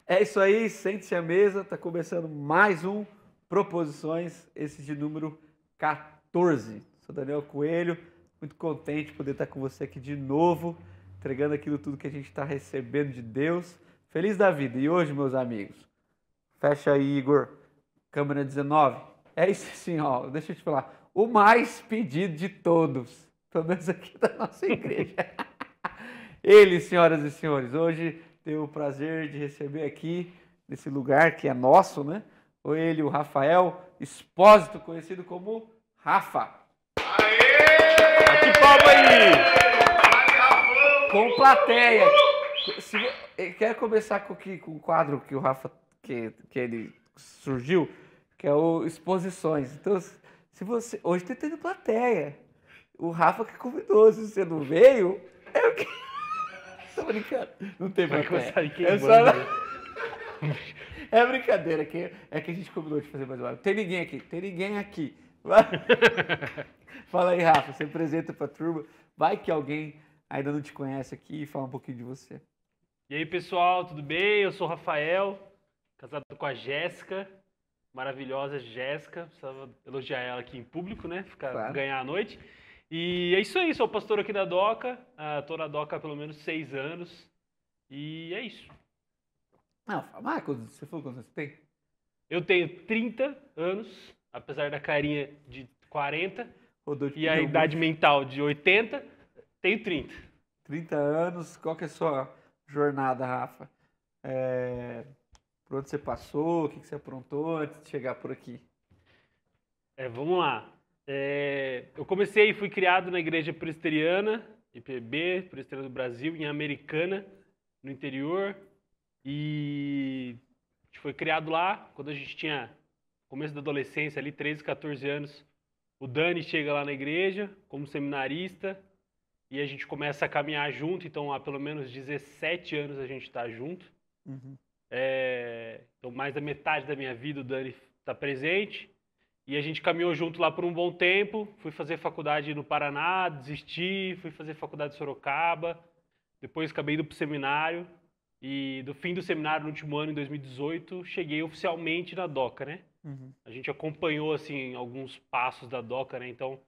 É isso aí, sente-se à mesa, tá começando mais um Proposições, esse de número 14. Sou Daniel Coelho, muito contente de poder estar com você aqui de novo, entregando aquilo tudo que a gente está recebendo de Deus. Feliz da vida. E hoje, meus amigos, fecha aí, Igor, câmera 19. É isso sim, ó, deixa eu te falar, o mais pedido de todos, pelo menos aqui da nossa igreja. Ele, senhoras e senhores, hoje tenho o prazer de receber aqui, nesse lugar que é nosso, né? Ele, o Rafael Expósito, conhecido como Rafa. Que palma aí! Com plateia. Quero começar com o quadro que o Rafa, que ele surgiu, que é o Exposições. Então, se você... Hoje tá tendo plateia. O Rafa que convidou, se você não veio, é o que... Tô brincando. Não tem Vai plateia. começar em quem É só... É brincadeira, é que a gente combinou de fazer mais uma. Tem ninguém aqui, tem ninguém aqui. Fala aí, Rafa, você apresenta pra turma. Vai que alguém ainda não te conhece aqui e fala um pouquinho de você. E aí, pessoal, tudo bem? Eu sou o Rafael, casado com a Jéssica, maravilhosa Jéssica. Precisava elogiar ela aqui em público, né? Claro. Ganhar a noite. E é isso aí, sou pastor aqui da DOCA. Tô na DOCA há pelo menos 6 anos. E é isso. Não, fala, você falou quantos você tem? Eu tenho 30 anos, apesar da carinha de 40 Rodou de e a pneu idade murcho. mental de 80, tenho 30. 30 anos, qual que é a sua jornada, Rafa? Por onde você passou, o que você aprontou antes de chegar por aqui? Vamos lá. Eu comecei e fui criado na Igreja Presbiteriana, IPB, Presbiteriana do Brasil, em Americana, no interior. E a gente foi criado lá, quando a gente tinha começo da adolescência, ali 13, 14 anos. O Dani chega lá na igreja como seminarista e a gente começa a caminhar junto, então há pelo menos 17 anos a gente está junto. Uhum. Então mais da metade da minha vida o Dani está presente. E a gente caminhou junto lá por um bom tempo. Fui fazer faculdade no Paraná, desisti, fui fazer faculdade em Sorocaba. Depois acabei indo para o seminário. E do fim do seminário, no último ano, em 2018, cheguei oficialmente na DOCA, né? Uhum. A gente acompanhou, assim, alguns passos da DOCA, né? Então,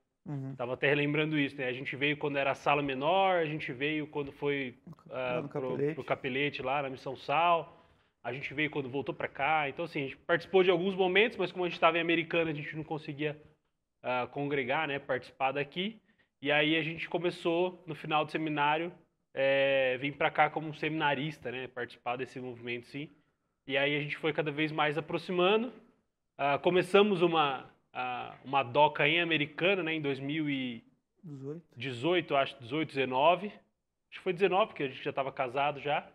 estava até relembrando isso, né? A gente veio quando era sala menor, a gente veio quando foi Lá no pro Capelete, lá na Missão Sal. A gente veio quando voltou para cá. Então, assim, a gente participou de alguns momentos, mas como a gente estava em Americana, a gente não conseguia congregar, né? Participar daqui. E aí a gente começou, no final do seminário, vim para cá como um seminarista, né? Participar desse movimento, sim. E aí a gente foi cada vez mais aproximando. Começamos uma DOCA em Americana, né? Em 2018, acho, 18, 19. Acho que foi 19, porque a gente já estava casado já.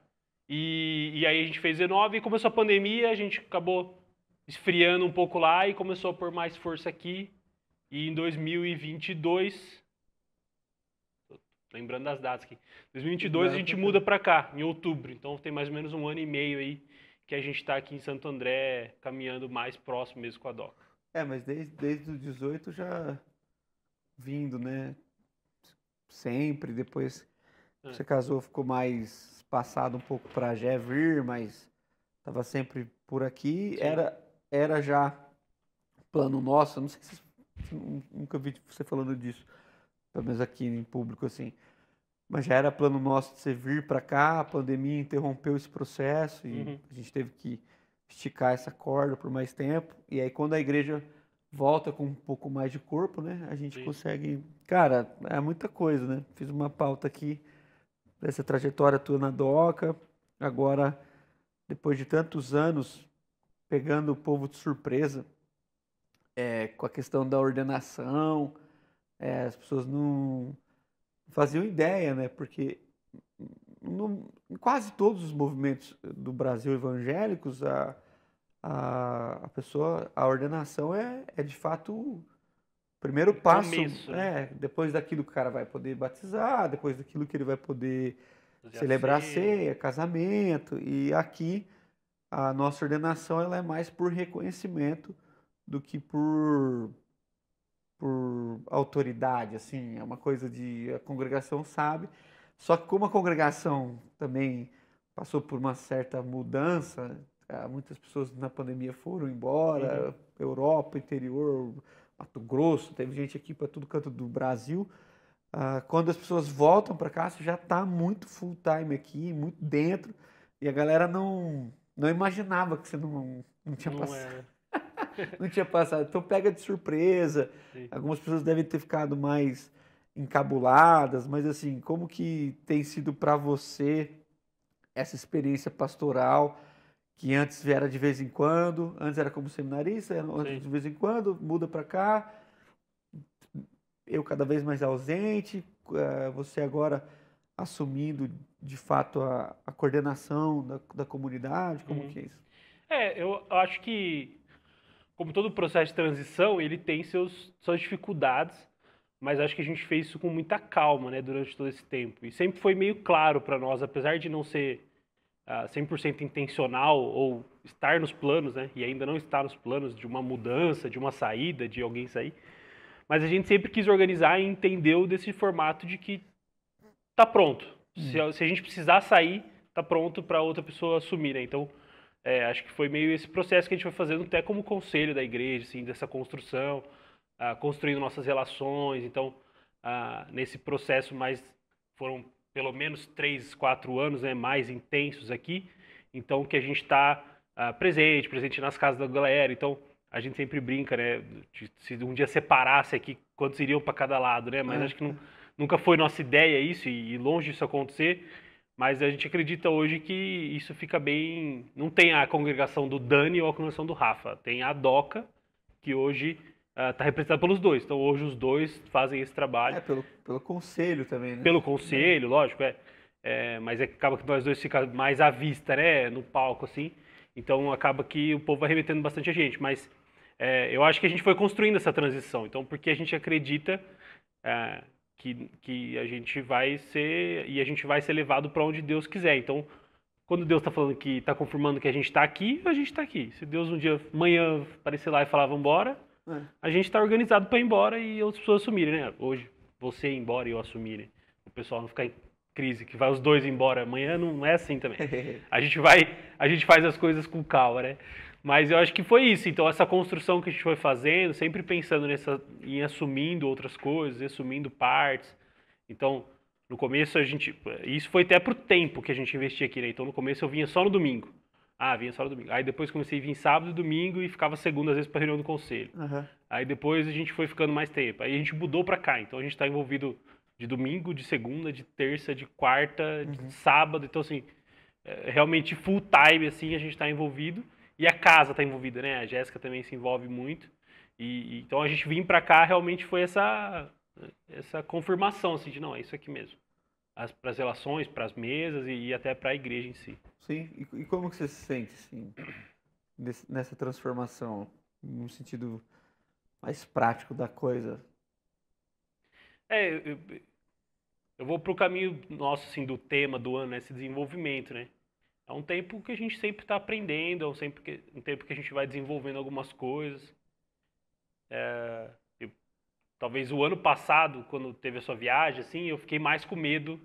E aí a gente fez 19 e começou a pandemia, a gente acabou esfriando um pouco lá e começou a pôr mais força aqui. E em 2022, lembrando das datas aqui, 2022 a gente muda para cá, em outubro. Então tem mais ou menos um ano e meio aí que a gente está aqui em Santo André, caminhando mais próximo mesmo com a DOCA. Mas desde os 18 já vindo, né? Sempre, depois que você casou ficou mais passado um pouco para já vir, mas estava sempre por aqui. Era já plano nosso, não sei se nunca vi você falando disso, pelo menos aqui em público assim. Mas já era plano nosso de você vir para cá, a pandemia interrompeu esse processo e a gente teve que esticar essa corda por mais tempo. E aí quando a igreja volta com um pouco mais de corpo, né, a gente consegue... Cara, é muita coisa, né? Fiz uma pauta aqui dessa trajetória tua na DOCA. Agora, depois de tantos anos, pegando o povo de surpresa, com a questão da ordenação, as pessoas não faziam ideia, né? Porque em quase todos os movimentos do Brasil evangélicos, a ordenação é de fato o primeiro passo. Começo, né? Depois daquilo que o cara vai poder batizar, depois daquilo que ele vai poder Fazer celebrar a ceia, casamento. E aqui a nossa ordenação ela é mais por reconhecimento do que por autoridade, assim, é uma coisa de a congregação sabe. Só que como a congregação também passou por uma certa mudança. Muitas pessoas na pandemia foram embora, Europa, interior, Mato Grosso, teve gente aqui para todo canto do Brasil. Quando as pessoas voltam para cá, você já está muito full time aqui, muito dentro, e a galera não imaginava que você não tinha passado. Não tinha passado. Então pega de surpresa. Sim. Algumas pessoas devem ter ficado mais encabuladas, mas assim, como que tem sido para você essa experiência pastoral, que antes era de vez em quando, antes era como seminarista, Sim. de vez em quando, muda para cá, eu cada vez mais ausente, você agora assumindo de fato a coordenação da comunidade, como que é isso? Eu acho que, como todo processo de transição, ele tem suas dificuldades, mas acho que a gente fez isso com muita calma, né, durante todo esse tempo. E sempre foi meio claro para nós, apesar de não ser 100% intencional ou estar nos planos, né, e ainda não está nos planos de uma mudança, de uma saída, de alguém sair, mas a gente sempre quis organizar e entendeu desse formato de que tá pronto. Se a gente precisar sair, tá pronto para outra pessoa assumir, né? Então, acho que foi meio esse processo que a gente foi fazendo até como conselho da igreja, assim, dessa construção, construindo nossas relações. Então, nesse processo foram pelo menos 3, 4 anos, né, mais intensos aqui. Então, que a gente está presente nas casas da galera. Então, a gente sempre brinca, né, se um dia separasse aqui, quantos iriam para cada lado, né? Mas acho que nunca foi nossa ideia isso, e longe disso acontecer. Mas a gente acredita hoje que isso fica bem. Não tem a congregação do Dani ou a congregação do Rafa. Tem a DOCA, que hoje está representada pelos dois. Então hoje os dois fazem esse trabalho. Pelo conselho também, né? Pelo conselho, lógico, mas acaba que nós dois fica mais à vista, né? No palco, assim. Então acaba que o povo vai remetendo bastante a gente. Mas eu acho que a gente foi construindo essa transição. Então, porque a gente acredita que a gente vai ser levado para onde Deus quiser. Então, quando Deus está falando que está confirmando que a gente está aqui, a gente está aqui. Se Deus um dia, amanhã, aparecer lá e falar, vamos embora, a gente está organizado para ir embora e outras pessoas assumirem, né? Hoje, você ir embora e eu assumir, né? O pessoal não ficar em crise, que vai os dois embora. Amanhã não é assim também. A gente faz as coisas com calma, né? Mas eu acho que foi isso. Então, essa construção que a gente foi fazendo, sempre pensando em assumindo outras coisas, assumindo partes. Então, no começo isso foi até pro tempo que a gente investia aqui, né? Então, no começo eu vinha só no domingo. Vinha só no domingo. Aí depois comecei a vir sábado e domingo e ficava segunda, às vezes, para reunião do conselho. Aí depois a gente foi ficando mais tempo. Aí a gente mudou para cá. Então, a gente está envolvido de domingo, de segunda, de terça, de quarta, de sábado. Então, assim, realmente full time, assim, a gente está envolvido. E a casa está envolvida, né? A Jéssica também se envolve muito. Então a gente vir para cá realmente foi essa confirmação, assim, de não, é isso aqui mesmo. Para as relações, para as mesas e até para a igreja em si. Sim, e como que você se sente, assim, nessa transformação, no sentido mais prático da coisa? Eu vou pro caminho nosso, assim, do tema do ano, né? Esse desenvolvimento, né? É um tempo que a gente sempre está aprendendo, é um tempo que a gente vai desenvolvendo algumas coisas. Talvez o ano passado, quando teve a sua viagem, assim, eu fiquei mais com medo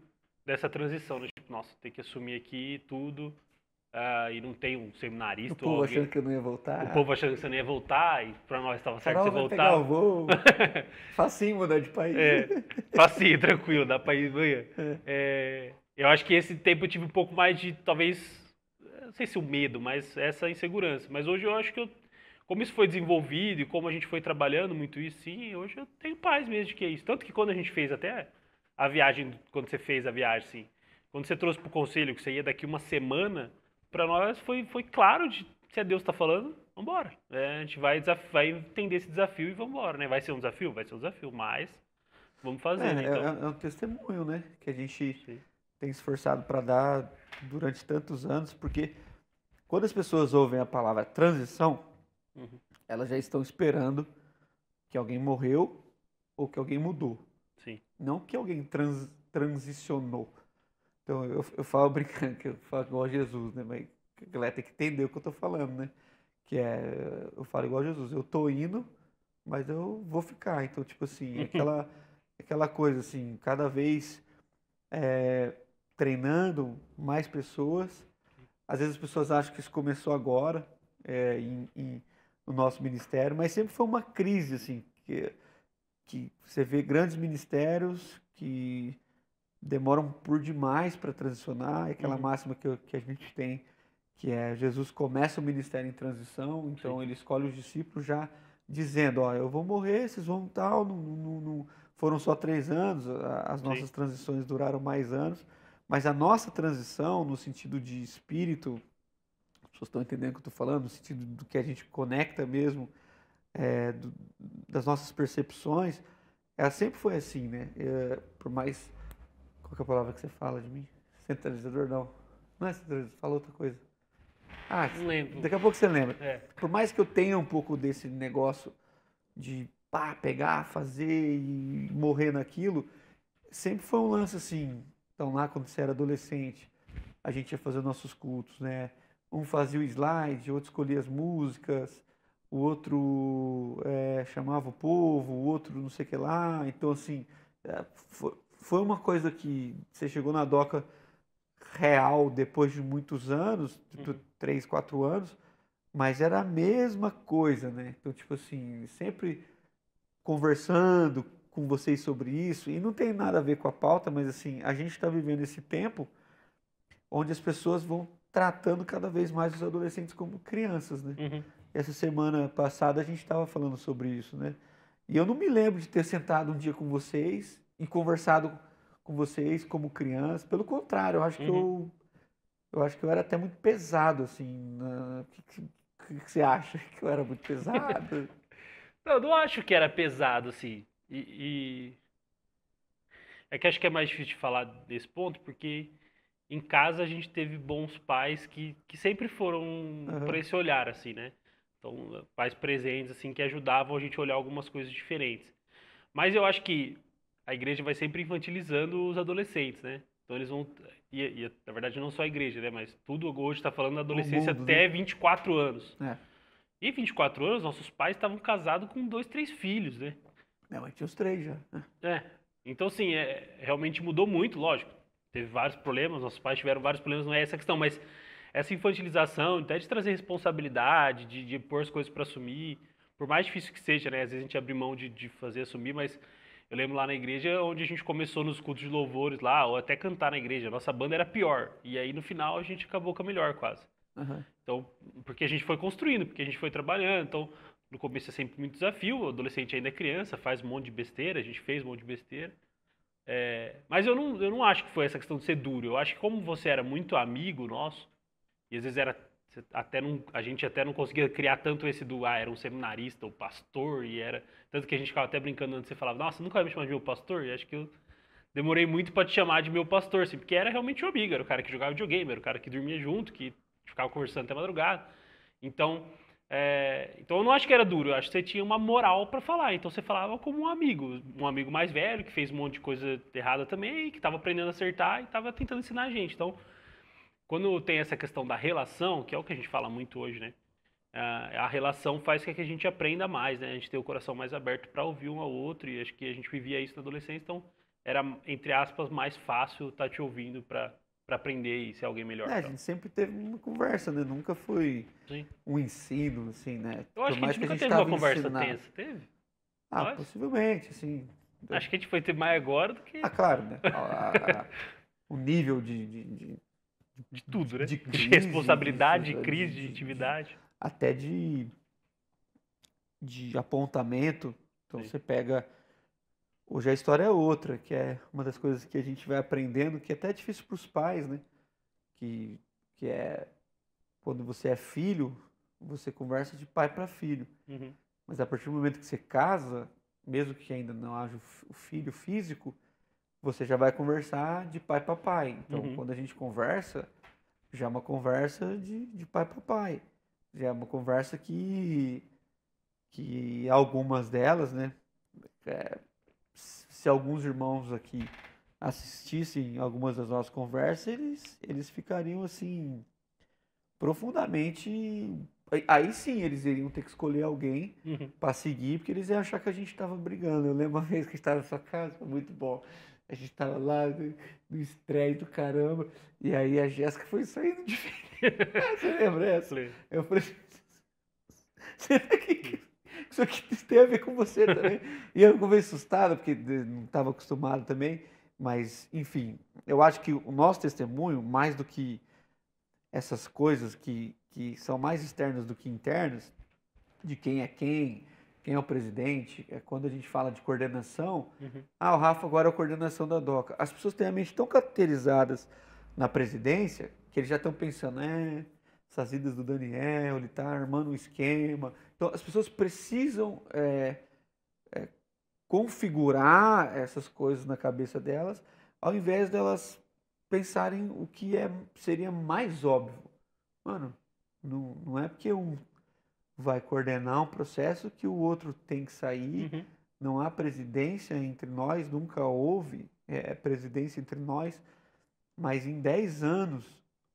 dessa transição, né? Tipo, nossa, tem que assumir aqui tudo, e não tem um seminarista. O povo achando que eu não ia voltar. O povo achando que você não ia voltar, e para nós estava certo você voltar. Pegar o voo. Facinho mudar de país. Facinho, tranquilo, dá para ir amanhã. Eu acho que esse tempo eu tive um pouco mais de, talvez, não sei se o medo, mas essa insegurança. Mas hoje eu acho que como isso foi desenvolvido e como a gente foi trabalhando muito isso, sim, hoje eu tenho paz mesmo de que é isso. Tanto que quando a gente fez até a viagem, quando você fez a viagem, assim, quando você trouxe pro conselho que você ia daqui uma semana, para nós foi claro de se é Deus está falando, vamos embora. A gente vai entender esse desafio e vamos embora, né? Vai ser um desafio? Vai ser um desafio, mas vamos fazer, né? Então, é um testemunho, né? Que a gente tem esforçado para dar durante tantos anos, porque quando as pessoas ouvem a palavra transição, elas já estão esperando que alguém morreu ou que alguém mudou. Sim. Não que alguém transicionou. Então, eu falo brincando, que eu falo igual a Jesus, né? Mas a galera tem que entender o que eu tô falando, né? Eu falo igual a Jesus, eu tô indo, mas eu vou ficar. Então, tipo assim, aquela coisa assim, cada vez treinando mais pessoas Às vezes as pessoas acham que isso começou agora, no nosso ministério, mas sempre foi uma crise, assim, que você vê grandes ministérios que demoram por demais para transicionar, é aquela máxima que a gente tem, que é Jesus começa o ministério em transição, então Sim. ele escolhe os discípulos já dizendo, ó, eu vou morrer, vocês vão tal, foram só 3 anos, as nossas Sim. transições duraram mais anos, mas a nossa transição, no sentido de espírito, as pessoas estão entendendo o que eu estou falando, no sentido do que a gente conecta mesmo, das nossas percepções, ela sempre foi assim, né? Por mais. Qual que é a palavra que você fala de mim? Centralizador, não. Não é centralizador, fala outra coisa. Ah, Não lembro. daqui a pouco você lembra. É. Por mais que eu tenha um pouco desse negócio de pá, pegar, fazer e morrer naquilo, sempre foi um lance assim. Então, lá quando você era adolescente, a gente ia fazer nossos cultos, né? Um fazia o slide, outro escolhia as músicas, o outro chamava o povo, o outro não sei o que lá. Então, assim, foi uma coisa que você chegou na doca real depois de muitos anos, 3, 4 anos, mas era a mesma coisa, né? Então, tipo assim, sempre conversando com vocês sobre isso, e não tem nada a ver com a pauta, mas assim, a gente está vivendo esse tempo onde as pessoas vão tratando cada vez mais os adolescentes como crianças, né? Essa semana passada a gente estava falando sobre isso, né? E eu não me lembro de ter sentado um dia com vocês e conversado com vocês como criança. Pelo contrário, eu acho que eu era até muito pesado, assim. O que você acha? Que eu era muito pesado? Eu não acho que era pesado, assim. É que acho que é mais difícil de falar desse ponto, porque em casa a gente teve bons pais que sempre foram para esse olhar, assim, né? Então, pais presentes, assim, que ajudavam a gente a olhar algumas coisas diferentes. Mas eu acho que a igreja vai sempre infantilizando os adolescentes, né? Então eles vão. Na verdade, não só a igreja, né? Mas tudo hoje está falando da O adolescência mundo, né? até 24 anos. É. E 24 anos, nossos pais estavam casados com 2, 3 filhos, né? Minha mãe tinha os 3 já. É. Então, assim, realmente mudou muito, lógico. Teve vários problemas, nossos pais tiveram vários problemas, não é essa a questão, mas essa infantilização, até de trazer responsabilidade, de pôr as coisas para assumir, por mais difícil que seja, né? Às vezes a gente abre mão de fazer assumir, mas eu lembro lá na igreja onde a gente começou nos cultos de louvores lá, ou até cantar na igreja. A nossa banda era pior. E aí no final a gente acabou com a melhor quase. Então, porque a gente foi construindo, porque a gente foi trabalhando. Então, no começo é sempre muito desafio, o adolescente ainda é criança, faz um monte de besteira, a gente fez um monte de besteira. Mas eu não acho que foi essa questão de ser duro. Eu acho que como você era muito amigo nosso, e às vezes a gente até não conseguia criar tanto esse era um seminarista, o pastor, e era. Tanto que a gente ficava até brincando antes, você falava, nossa, nunca vai me chamar de meu pastor? E acho que eu demorei muito pra te chamar de meu pastor, assim, porque era realmente um amigo, era o cara que jogava videogame, era o cara que dormia junto, que ficava conversando até madrugada. Então eu não acho que era duro, eu acho que você tinha uma moral pra falar. Então você falava como um amigo mais velho, que fez um monte de coisa errada também, que tava aprendendo a acertar e tava tentando ensinar a gente. Então, quando tem essa questão da relação, que é o que a gente fala muito hoje, né? A relação faz com que a gente aprenda mais, né? A gente tem o coração mais aberto para ouvir um ao outro e acho que a gente vivia isso na adolescência, então era, entre aspas, mais fácil estar te ouvindo para aprender e ser alguém melhor. A gente sempre teve uma conversa, né? Nunca foi Sim. um ensino, assim, né? Eu acho Por que a mais gente nunca a gente teve uma tava conversa ensinado. tensa, teve? Ah, Nós? possivelmente, assim. Acho que a gente foi ter mais agora do que Ah, claro, né? O nível de tudo, né? de De crise, responsabilidade, de crise, de intimidade. até de apontamento. Então Sim. você pega. Hoje a história é outra, que é uma das coisas que a gente vai aprendendo, que é até difícil para os pais, né? Que é quando você é filho, você conversa de pai para filho. Uhum. Mas a partir do momento que você casa, mesmo que ainda não haja o filho físico, você já vai conversar de pai para pai. Então, quando a gente conversa, já é uma conversa de pai para pai. Já é uma conversa que algumas delas, né? Se alguns irmãos aqui assistissem algumas das nossas conversas, eles ficariam assim profundamente. Aí sim eles iriam ter que escolher alguém para seguir, porque eles iam achar que a gente estava brigando. Eu lembro uma vez que a gente estava na sua casa, foi muito bom. A gente estava lá no estresse do caramba, e aí a Jéssica foi saindo diferente. Você lembra essa? Falei, Eu falei, será que isso aqui tem a ver com você também? E eu fico meio assustado, porque não estava acostumado também. Mas, enfim, eu acho que o nosso testemunho, mais do que essas coisas que são mais externas do que internas, de quem é o presidente, é quando a gente fala de coordenação, uhum, o Rafa agora é a coordenação da DOCA. As pessoas têm a mente tão caracterizadas na presidência que eles já estão pensando, essas idas do Daniel, ele está armando um esquema. Então as pessoas precisam configurar essas coisas na cabeça delas, ao invés delas pensarem o que seria mais óbvio. Mano, não é porque um vai coordenar um processo que o outro tem que sair. uhum, Não há presidência entre nós, nunca houve presidência entre nós, mas em 10 anos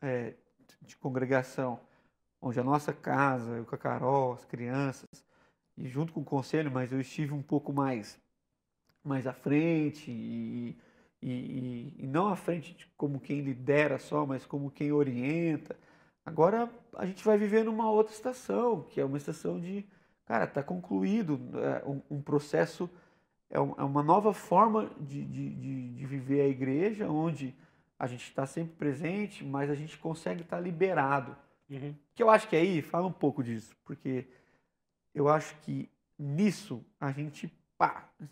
é, de congregação, onde a nossa casa, eu com a Carol, as crianças, e junto com o conselho, mas eu estive um pouco mais à frente e não à frente como quem lidera só, mas como quem orienta. Agora a gente vai viver numa outra estação, que é uma estação de, cara, está concluído um processo, é uma nova forma de viver a igreja, onde a gente está sempre presente, mas a gente consegue estar liberado. uhum. Que eu acho que aí, fala um pouco disso, porque eu acho que nisso a gente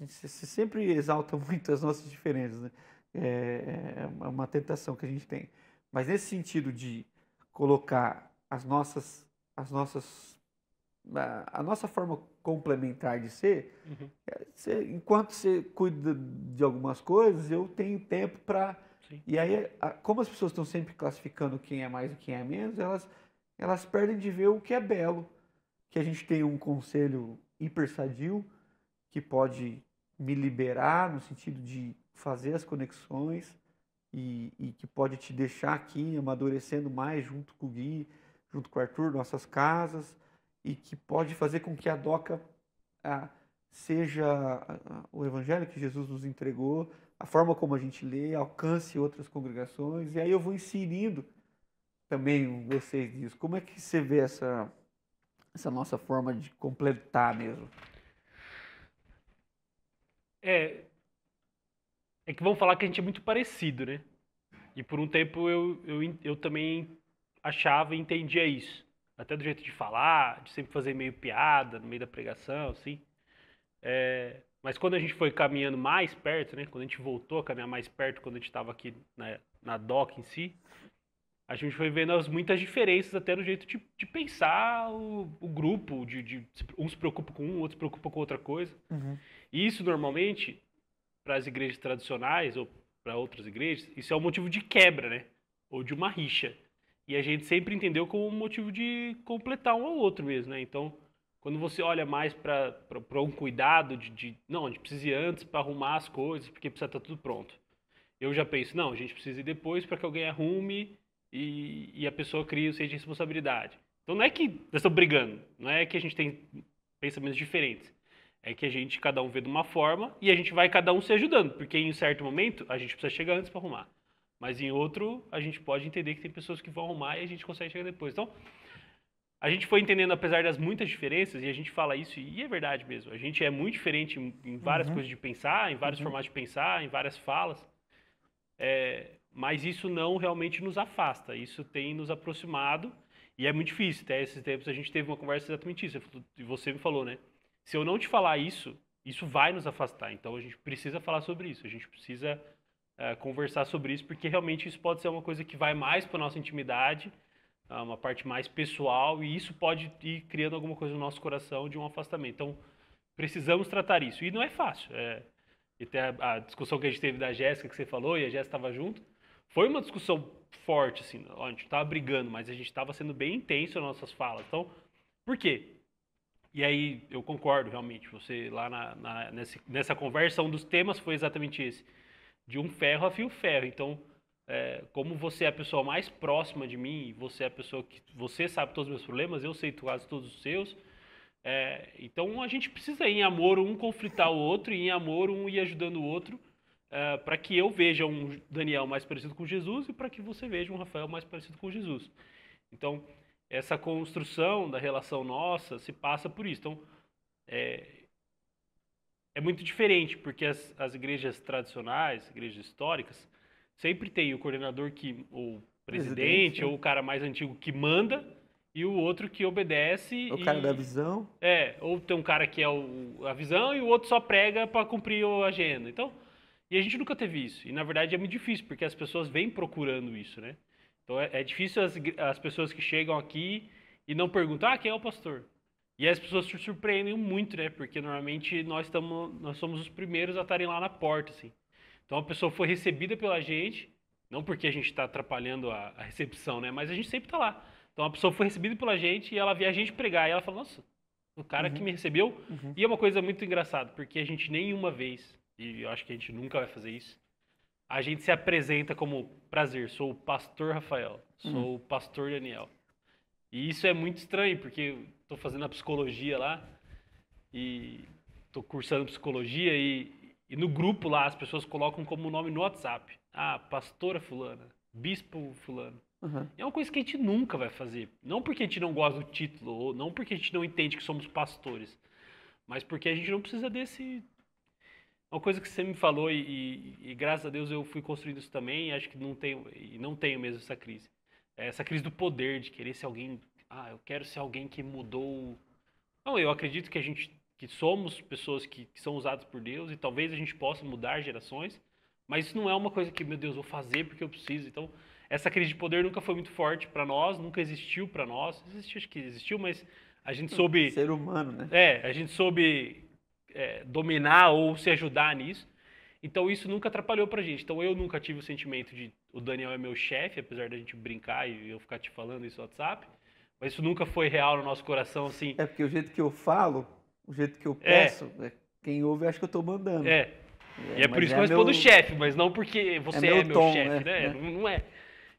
se sempre exalta muito as nossas diferenças, né? É uma tentação que a gente tem. Mas nesse sentido de colocar a nossa forma complementar de ser, Uhum. enquanto você cuida de algumas coisas, eu tenho tempo para. Sim. E aí, como as pessoas estão sempre classificando quem é mais e quem é menos, elas perdem de ver o que é belo. Que a gente tem um conselho hiper sadio que pode me liberar no sentido de fazer as conexões e que pode te deixar aqui amadurecendo mais junto com o Gui, junto com o Arthur, nossas casas, e que pode fazer com que a DOCA seja o evangelho que Jesus nos entregou, a forma como a gente lê, alcance outras congregações, e aí eu vou inserindo também vocês nisso. Como é que você vê essa nossa forma de completar mesmo? É, é que vão falar que a gente é muito parecido, né? E por um tempo eu também achava e entendia isso. Até do jeito de falar, de sempre fazer meio piada no meio da pregação, assim. Mas quando a gente foi caminhando mais perto, né? Quando a gente voltou a caminhar mais perto, quando a gente estava aqui na DOC em si, a gente foi vendo muitas diferenças até no jeito de pensar o grupo, um se preocupa com um, outro se preocupa com outra coisa. Uhum. E isso normalmente, para as igrejas tradicionais ou para outras igrejas, isso é um motivo de quebra, né? Ou de uma rixa. E a gente sempre entendeu como um motivo de completar um ao outro mesmo, né? Então, quando você olha mais para um cuidado não, a gente precisa ir antes para arrumar as coisas, porque precisa estar tudo pronto. Eu já penso, não, a gente precisa ir depois para que alguém arrume e a pessoa crie o senso de responsabilidade. Então não é que nós estamos brigando, não é que a gente tem pensamentos diferentes. É que a gente, cada um vê de uma forma e a gente vai cada um se ajudando, porque em um certo momento a gente precisa chegar antes para arrumar. Mas em outro, a gente pode entender que tem pessoas que vão arrumar e a gente consegue chegar depois. Então, a gente foi entendendo, apesar das muitas diferenças, e a gente fala isso, e é verdade mesmo, a gente é muito diferente em várias Uhum. coisas de pensar, em vários formatos de pensar, em várias falas, mas isso não realmente nos afasta, isso tem nos aproximado, e é muito difícil. Até esses tempos a gente teve uma conversa exatamente isso, e você me falou, né? Se eu não te falar isso, isso vai nos afastar, então a gente precisa falar sobre isso, a gente precisa conversar sobre isso, porque realmente isso pode ser uma coisa que vai mais para nossa intimidade, uma parte mais pessoal, e isso pode ir criando alguma coisa no nosso coração de um afastamento. Então, precisamos tratar isso. E não é fácil. E até a discussão que a gente teve da Jéssica, que você falou, e a Jéssica estava junto, foi uma discussão forte, assim. A gente estava brigando, mas a gente estava sendo bem intenso nas nossas falas. Então, por quê? E aí, eu concordo, realmente. Você, lá nessa conversa, um dos temas foi exatamente esse. De um ferro a fio ferro. Então, como você é a pessoa mais próxima de mim, você é a pessoa que você sabe todos os meus problemas, eu sei quase todos os seus. Então a gente precisa ir em amor um conflitar o outro, e em amor um ir ajudando o outro, para que eu veja um Daniel mais parecido com Jesus e para que você veja um Rafael mais parecido com Jesus. Então, essa construção da relação nossa se passa por isso. Então, é muito diferente, porque as igrejas tradicionais, igrejas históricas, sempre tem o coordenador o presidente, Né? ou o cara mais antigo que manda, e o outro que obedece O cara da visão. ou tem um cara que é a visão e o outro só prega para cumprir a agenda. Então, e a gente nunca teve isso. E na verdade é muito difícil, porque as pessoas vêm procurando isso, né? Então é difícil as pessoas que chegam aqui e não perguntam, quem é o pastor? E as pessoas se surpreendem muito, né? Porque normalmente nós somos os primeiros a estarem lá na porta, assim. Então a pessoa foi recebida pela gente, não porque a gente está atrapalhando a recepção, né? Mas a gente sempre está lá. Então a pessoa foi recebida pela gente e ela via a gente pregar. E ela falou, nossa, o cara que me recebeu. E é uma coisa muito engraçada, porque a gente nenhuma vez, e eu acho que a gente nunca vai fazer isso, a gente se apresenta como prazer, sou o pastor Rafael, sou o pastor Daniel. E isso é muito estranho, porque eu tô fazendo a psicologia lá e tô cursando psicologia e no grupo lá as pessoas colocam como nome no WhatsApp. Pastora fulana, bispo fulano. É uma coisa que a gente nunca vai fazer. Não porque a gente não gosta do título, ou não porque a gente não entende que somos pastores, mas porque a gente não precisa desse... Uma coisa que você me falou e graças a Deus eu fui construindo isso também e acho que não tenho mesmo essa crise. Essa crise do poder, de querer ser alguém... eu quero ser alguém que mudou... Não, eu acredito que somos pessoas que são usadas por Deus e talvez a gente possa mudar gerações, mas isso não é uma coisa que, meu Deus, vou fazer porque eu preciso. Então, essa crise de poder nunca foi muito forte para nós, nunca existiu para nós. Acho que existiu, mas a gente soube... Ser humano, né? a gente soube dominar ou se ajudar nisso. Então isso nunca atrapalhou pra gente. Então eu nunca tive o sentimento de o Daniel é meu chefe, apesar da gente brincar e eu ficar te falando isso no WhatsApp. Mas isso nunca foi real no nosso coração, assim. É porque o jeito que eu falo, o jeito que eu peço, quem ouve acha que eu tô mandando. E é por isso que eu respondo chefe, mas não porque você é meu tom, chefe, né? Não é.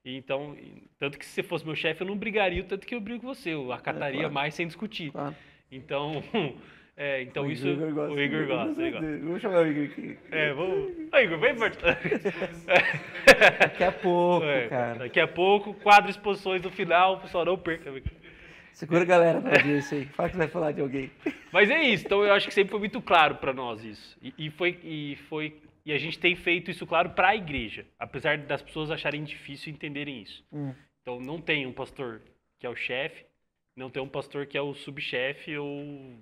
Então, tanto que se você fosse meu chefe, eu não brigaria o tanto que eu brigo com você. Eu acataria mais sem discutir. Claro. Então... então o isso Igor gosta. O Igor gosta. Vamos chamar o Igor aqui. Vamos. Igor, vem perto. Daqui a pouco, cara. Daqui a pouco, quadro exposições no final, o pessoal não perca. Segura a galera na audiência aí. Fala que vai falar de alguém. Mas é isso. Então eu acho que sempre foi muito claro para nós isso. E a gente tem feito isso claro para a igreja, apesar das pessoas acharem difícil entenderem isso. Então não tem um pastor que é o chefe, não tem um pastor que é o subchefe ou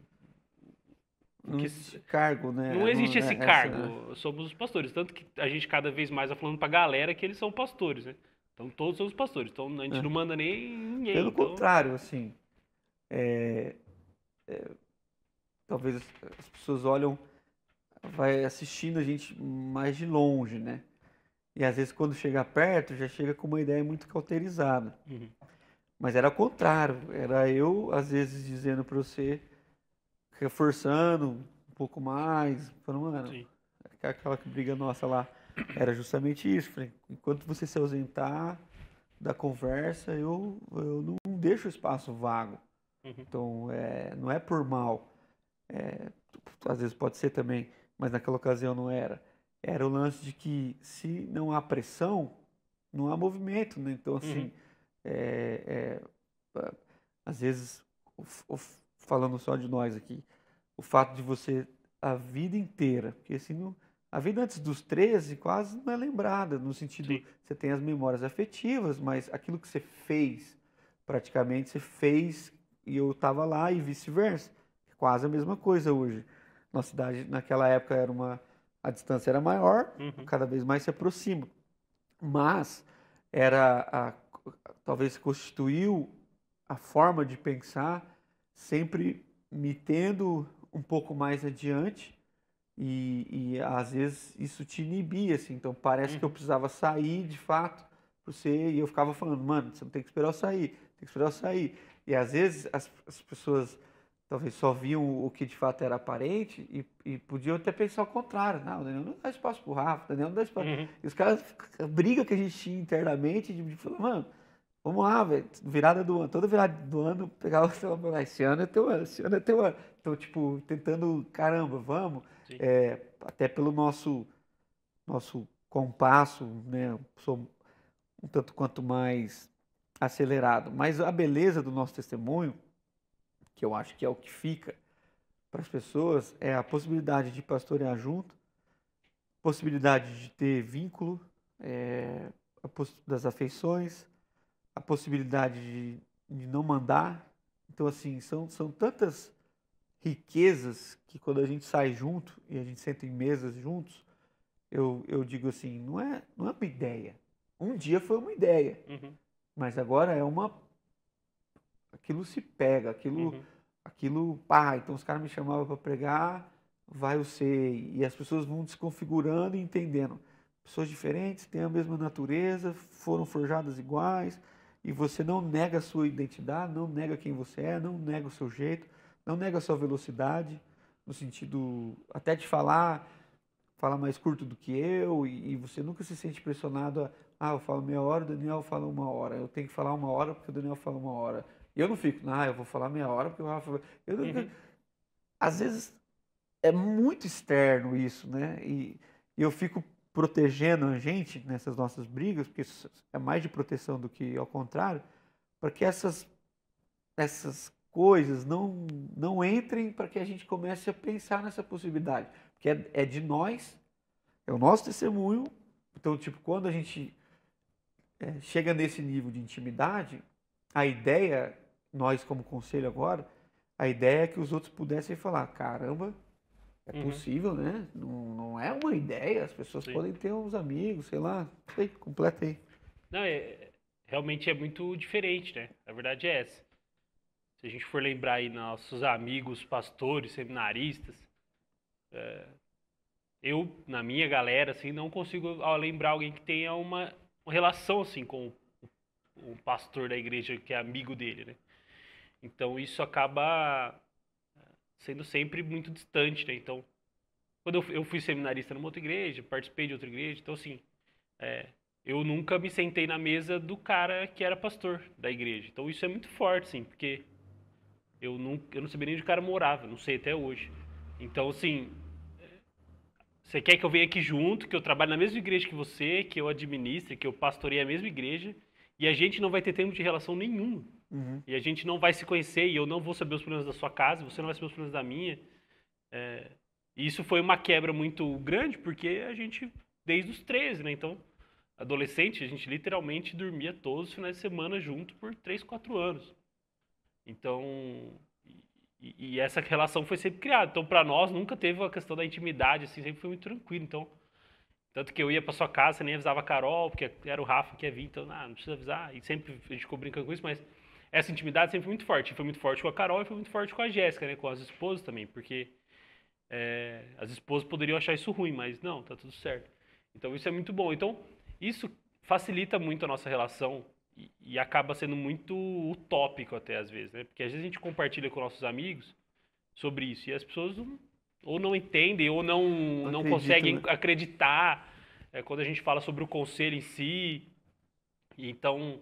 Não existe cargo, né? Não existe esse cargo. Somos os pastores. Tanto que a gente cada vez mais vai falando pra galera que eles são pastores, né? Então todos somos pastores. Então a gente não manda nem ninguém. Pelo contrário, assim. Talvez as pessoas olham, vai assistindo a gente mais de longe, né? E às vezes quando chega perto, já chega com uma ideia muito cauterizada. Mas era o contrário. Era eu, às vezes, dizendo pra você, reforçando um pouco mais, falando, mano, aquela briga nossa lá era justamente isso. Falei, enquanto você se ausentar da conversa, eu não deixo o espaço vago. Então, não é por mal. Às vezes pode ser também, mas naquela ocasião não era. Era o lance de que se não há pressão, não há movimento, né? Então, assim, às vezes, falando só de nós aqui, o fato de você, a vida inteira, porque assim, a vida antes dos 13 quase não é lembrada, no sentido, você tem as memórias afetivas, mas aquilo que você fez, praticamente você fez e eu estava lá e vice-versa. Quase a mesma coisa hoje. Nossa cidade, naquela época, a distância era maior, cada vez mais se aproxima. Mas talvez constituiu a forma de pensar sempre me tendo um pouco mais adiante e às vezes isso te inibia, assim. Então parece que eu precisava sair de fato para você e eu ficava falando, mano, você não tem que esperar eu sair, tem que esperar eu sair. E às vezes as pessoas talvez só viam o que de fato era aparente e podiam até pensar o contrário. Não, o Daniel não dá espaço pro Rafa, o Daniel não dá espaço. E os caras, a briga que a gente tinha internamente, de falar, mano, vamos lá, velho, toda virada do ano, pegava o celular e falar, esse ano é teu ano, esse ano é teu ano. Então, tipo, tentando, caramba, vamos, até pelo nosso compasso, né, sou um tanto quanto mais acelerado. Mas a beleza do nosso testemunho, que eu acho que é o que fica para as pessoas, é a possibilidade de pastorear junto, possibilidade de ter vínculo, das afeições, a possibilidade de não mandar. Então, assim, são tantas riquezas que quando a gente sai junto e a gente senta em mesas juntos, eu digo assim, não é uma ideia. Um dia foi uma ideia, Uhum. mas agora aquilo se pega, pá, então os caras me chamavam para pregar, vai o ser, e as pessoas vão desconfigurando e entendendo. Pessoas diferentes, têm a mesma natureza, foram forjadas iguais, e você não nega a sua identidade, não nega quem você é, não nega o seu jeito, não nega a sua velocidade, no sentido até de falar mais curto do que eu, e você nunca se sente pressionado eu falo meia hora, o Daniel fala uma hora, eu tenho que falar uma hora porque o Daniel fala uma hora. E eu não fico, eu vou falar meia hora porque o Rafa... Às vezes é muito externo isso, né? E eu fico protegendo a gente nessas nossas brigas, porque isso é mais de proteção do que ao contrário, para que essas coisas não entrem, para que a gente comece a pensar nessa possibilidade. Porque é de nós, é o nosso testemunho. Então, tipo, quando a gente chega nesse nível de intimidade, a ideia, nós como conselho agora, a ideia é que os outros pudessem falar, caramba, é possível, né? Não é uma ideia, as pessoas podem ter uns amigos, sei lá, sei, completa aí. Não, realmente é muito diferente, né? A verdade é essa. Se a gente for lembrar aí nossos amigos pastores, seminaristas, eu, na minha galera, assim, não consigo lembrar alguém que tenha uma relação, assim, com o pastor da igreja que é amigo dele, né? Então isso acaba sendo sempre muito distante, né? Então, quando eu fui seminarista numa outra igreja, participei de outra igreja, então assim, eu nunca me sentei na mesa do cara que era pastor da igreja. Então isso é muito forte, assim, porque eu não sabia nem onde o cara morava, não sei até hoje. Então, assim, você quer que eu venha aqui junto, que eu trabalhe na mesma igreja que você, que eu administre, que eu pastoreie a mesma igreja, e a gente não vai ter tempo de relação nenhum. E a gente não vai se conhecer, e eu não vou saber os problemas da sua casa, você não vai saber os problemas da minha. E isso foi uma quebra muito grande, porque a gente, desde os 13, né? Então, adolescente, a gente literalmente dormia todos os finais de semana junto por 3, 4 anos. Então, e essa relação foi sempre criada. Então, para nós, nunca teve a questão da intimidade, assim, sempre foi muito tranquilo. Então, tanto que eu ia para sua casa, você nem avisava a Carol, porque era o Rafa que ia vir, então, não precisa avisar. E sempre a gente ficou brincando com isso, mas essa intimidade sempre foi muito forte. E foi muito forte com a Carol e foi muito forte com a Jéssica, né? Com as esposas também, porque as esposas poderiam achar isso ruim, mas não, tá tudo certo. Então, isso é muito bom. Então, isso facilita muito a nossa relação e acaba sendo muito utópico até às vezes, né? Porque às vezes a gente compartilha com nossos amigos sobre isso e as pessoas ou não entendem ou não conseguem, né, acreditar quando a gente fala sobre o conselho em si. E então,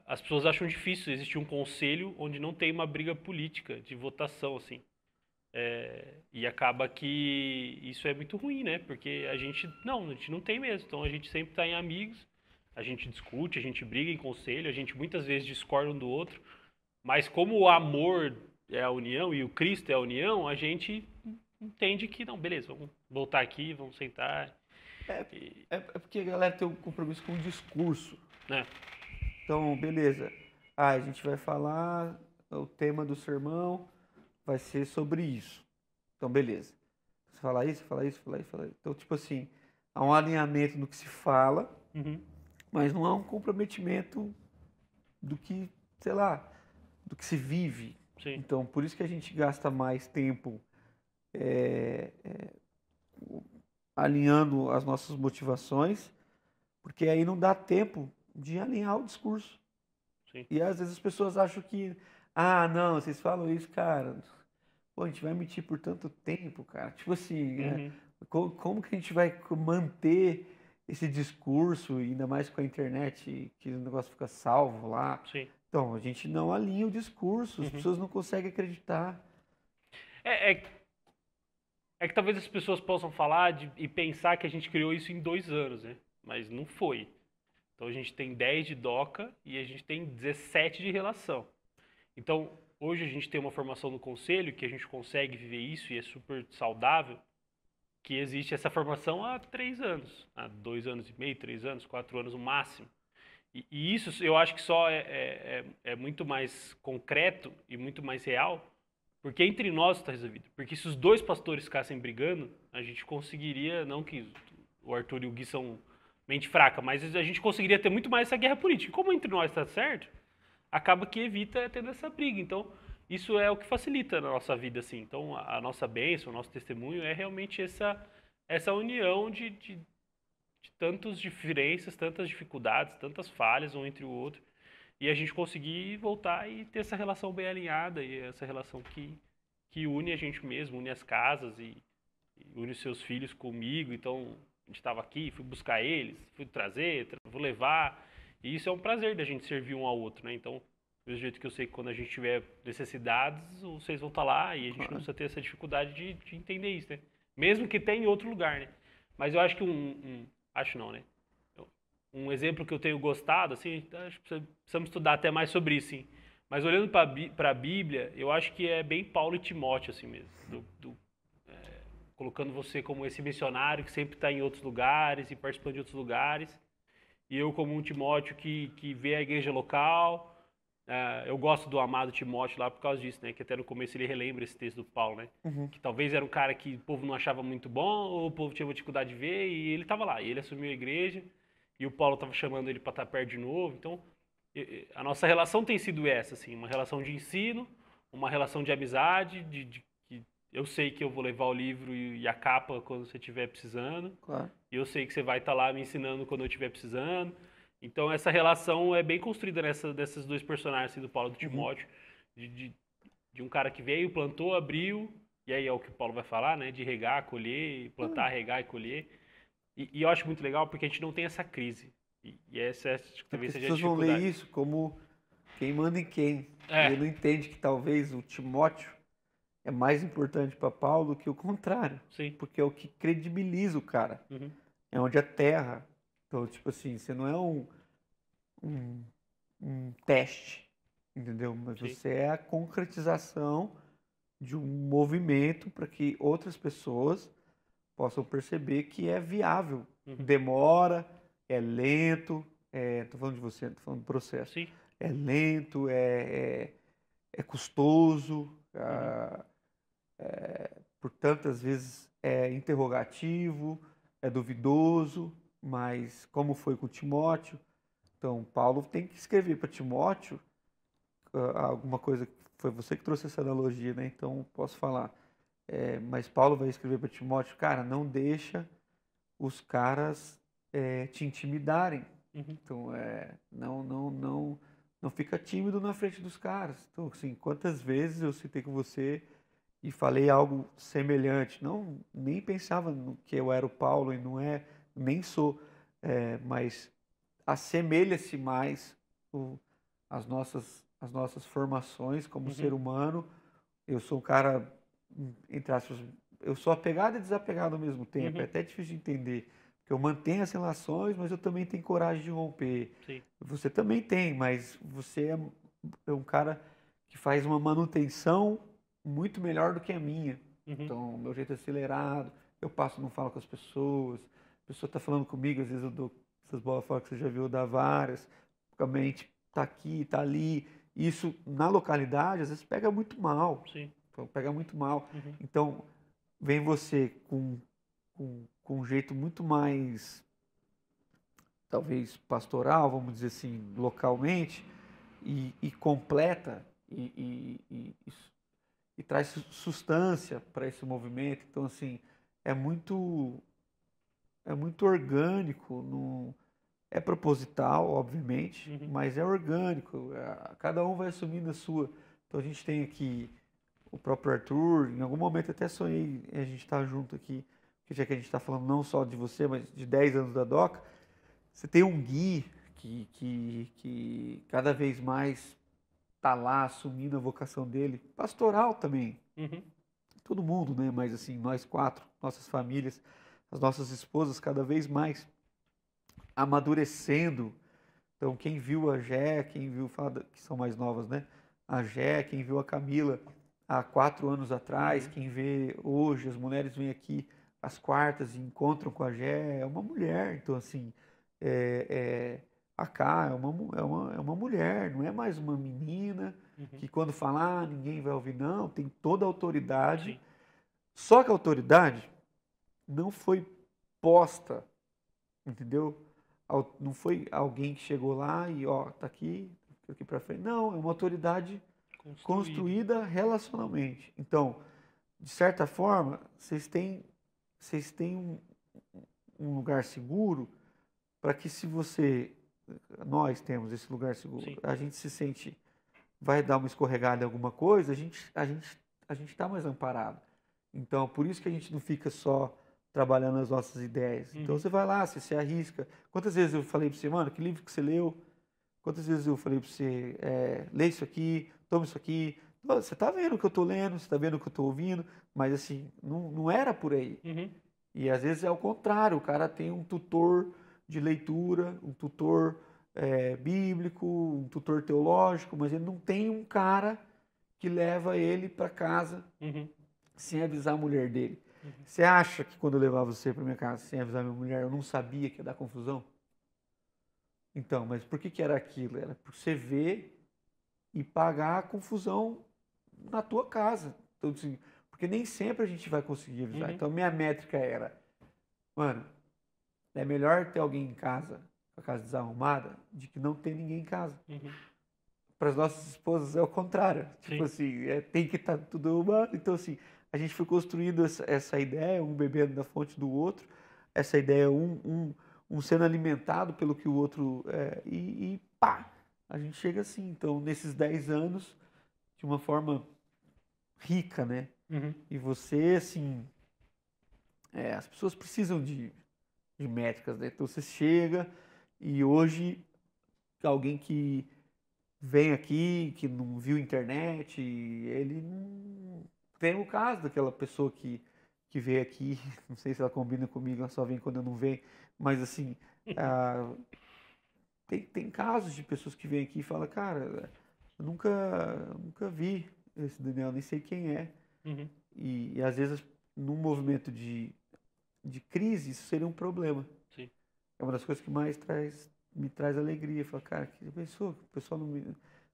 as pessoas acham difícil existir um conselho onde não tem uma briga política de votação, assim. E acaba que isso é muito ruim, né? Porque a gente não tem mesmo. Então a gente sempre está em amigos, a gente discute, a gente briga em conselho, a gente muitas vezes discorda um do outro, mas como o amor é a união e o Cristo é a união, a gente entende que, não, beleza, vamos voltar aqui, vamos sentar. É porque a galera tem um compromisso com o discurso. Né? Então, beleza. A gente vai falar, o tema do sermão vai ser sobre isso. Então, beleza. Você fala isso, fala isso, fala isso, fala isso. Então, tipo assim, há um alinhamento no que se fala, mas não há um comprometimento do que, sei lá, do que se vive. Sim. Então, por isso que a gente gasta mais tempo alinhando as nossas motivações, porque aí não dá tempo de alinhar o discurso. Sim. E às vezes as pessoas acham que, não, vocês falam isso, cara, pô, a gente vai mentir por tanto tempo, cara. Tipo assim, como que a gente vai manter esse discurso, ainda mais com a internet, que o negócio fica salvo lá? Sim. Então, a gente não alinha o discurso, as pessoas não conseguem acreditar. É que talvez as pessoas possam falar e pensar que a gente criou isso em 2 anos, né? Mas não foi. Então a gente tem 10 de DOCA e a gente tem 17 de relação. Então hoje a gente tem uma formação no conselho que a gente consegue viver isso e é super saudável, que existe essa formação há 3 anos, há 2 anos e meio, 3 anos, 4 anos no máximo. E isso eu acho que só é muito mais concreto e muito mais real, porque entre nós está resolvido. Porque se os dois pastores ficassem brigando, a gente conseguiria, não que o Arthur e o Gui são mente fraca, mas a gente conseguiria ter muito mais essa guerra política. Como entre nós está certo, acaba que evita tendo essa briga. Então, isso é o que facilita na nossa vida, assim. Então, a nossa bênção, o nosso testemunho é realmente essa união de tantas diferenças, tantas dificuldades, tantas falhas um entre o outro, e a gente conseguir voltar e ter essa relação bem alinhada, e essa relação que une a gente mesmo, une as casas e une os seus filhos comigo. Então, a gente estava aqui, fui buscar eles, fui trazer, vou levar, e isso é um prazer da gente servir um ao outro, né? Então, do mesmo jeito que eu sei que quando a gente tiver necessidades, vocês vão estar lá, e a gente não precisa ter essa dificuldade de entender isso, né? Mesmo que tenha em outro lugar, né? Mas eu acho que acho não, né? Um exemplo que eu tenho gostado, assim, acho que precisamos estudar até mais sobre isso, sim. Mas olhando para a Bíblia, eu acho que é bem Paulo e Timóteo, assim mesmo. Colocando você como esse missionário que sempre está em outros lugares e participando de outros lugares. E eu como um Timóteo que vê a igreja local. Eu gosto do amado Timóteo lá por causa disso, né? Que até no começo ele relembra esse texto do Paulo, né? Que talvez era um cara que o povo não achava muito bom, ou o povo tinha uma dificuldade de ver, e ele estava lá. E ele assumiu a igreja, e o Paulo estava chamando ele para estar perto de novo. Então, a nossa relação tem sido essa, assim, uma relação de ensino, uma relação de amizade, de que eu sei que eu vou levar o livro e a capa quando você estiver precisando. Claro. E eu sei que você vai estar lá me ensinando quando eu estiver precisando. Então essa relação é bem construída desses dois personagens, assim, do Paulo e do Timóteo, de um cara que veio, plantou, abriu, e aí é o que o Paulo vai falar, né? De regar, colher, plantar, regar e colher. E eu acho muito legal porque a gente não tem essa crise. E essa talvez As seja a pessoas vão ler dificuldade. isso como quem manda em quem. É. Ele não entende que talvez o Timóteo é mais importante para Paulo do que o contrário. Sim. Porque é o que credibiliza o cara. Uhum. É onde a terra. Então, tipo assim, você não é um teste, entendeu? Mas Sim. você é a concretização de um movimento para que outras pessoas possam perceber que é viável. Uhum. Demora, é lento, tô falando de você, tô falando do processo. Sim. É lento, é custoso, por tantas vezes é interrogativo, é duvidoso, mas como foi com Timóteo, então Paulo tem que escrever para Timóteo alguma coisa. Foi você que trouxe essa analogia, né? Então posso falar. Mas Paulo vai escrever para Timóteo, cara, não deixa os caras te intimidarem. Uhum. Então não fica tímido na frente dos caras. Então, assim, quantas vezes eu citei com você e falei algo semelhante, nem pensava no que eu era o Paulo e não nem sou, mas assemelha-se mais as nossas formações como ser humano. Eu sou um cara, entre aspas, eu sou apegado e desapegado ao mesmo tempo. É até difícil de entender, porque eu mantenho as relações, mas eu também tenho coragem de romper. Sim. Você também tem, mas você é um cara que faz uma manutenção muito melhor do que a minha. Então, meu jeito é acelerado, eu passo, não falo com as pessoas, a pessoa está falando comigo, às vezes eu dou essas bolas fora que você já viu, eu dar várias, a mente está aqui, está ali. Isso, na localidade, às vezes pega muito mal. Sim. Pega muito mal. Então, vem você com um jeito muito mais, talvez, pastoral, vamos dizer assim, localmente, e completa, e traz substância para esse movimento. Então, assim, é muito orgânico, é proposital, obviamente, mas é orgânico. Cada um vai assumindo a sua. Então, a gente tem aqui o próprio Arthur, em algum momento até sonhei a gente estar junto aqui, porque já que a gente está falando não só de você, mas de 10 anos da DOCA, você tem um Gui que cada vez mais está lá assumindo a vocação dele, pastoral também. Todo mundo, né? Mas assim, nós 4, nossas famílias, as nossas esposas cada vez mais amadurecendo Então, quem viu a Gé, quem viu, que são mais novas, né? A Gé, quem viu a Camila há 4 anos atrás, quem vê hoje, as mulheres vêm aqui às quartas e encontram com a Gé, é uma mulher. Então, assim, a Cá é uma mulher, não é mais uma menina que quando falar ninguém vai ouvir, não, tem toda a autoridade. Sim. Só que a autoridade não foi posta, entendeu? Não foi alguém que chegou lá e, ó, tá aqui para frente. Não, é uma autoridade construída relacionalmente. Então, de certa forma, vocês têm um lugar seguro para que nós temos esse lugar seguro, Sim. a gente se sente, vai dar uma escorregada em alguma coisa, a gente está mais amparado. Então, por isso que a gente não fica só trabalhando as nossas ideias. Então, você vai lá, você se arrisca. Quantas vezes eu falei para você, mano, que livro que você leu? Quantas vezes eu falei para você, lê isso aqui, toma isso aqui. Você está vendo o que eu estou lendo, você está vendo o que eu estou ouvindo, mas assim, não era por aí. E às vezes é o contrário, o cara tem um tutor de leitura, um tutor bíblico, um tutor teológico, mas ele não tem um cara que leva ele para casa sem avisar a mulher dele. Você acha que quando eu levava você para minha casa sem avisar minha mulher, eu não sabia que ia dar confusão? Então, mas por que era aquilo? Era por você ver e pagar a confusão na tua casa. Então, assim, porque nem sempre a gente vai conseguir avisar. Então, minha métrica era, mano, é melhor ter alguém em casa, com a casa desarrumada, de que não ter ninguém em casa. Para as nossas esposas é o contrário. Tipo assim, tem que estar tudo arrumado. Então, assim, a gente foi construindo essa ideia, um bebendo da fonte do outro, essa ideia, um sendo alimentado pelo que o outro e pá, a gente chega assim. Então, nesses 10 anos, de uma forma rica, né? E você, assim, as pessoas precisam de métricas, né? Então, você chega e hoje, alguém que vem aqui, que não viu internet, ele não tem o caso daquela pessoa que veio aqui, não sei se ela combina comigo, ela só vem quando eu não venho, mas assim, tem casos de pessoas que vêm aqui e falam, cara, eu nunca vi esse Daniel, nem sei quem é. E às vezes, num movimento de crise, isso seria um problema. Sim. É uma das coisas que mais me traz alegria. Fala, cara, que pessoa, o pessoal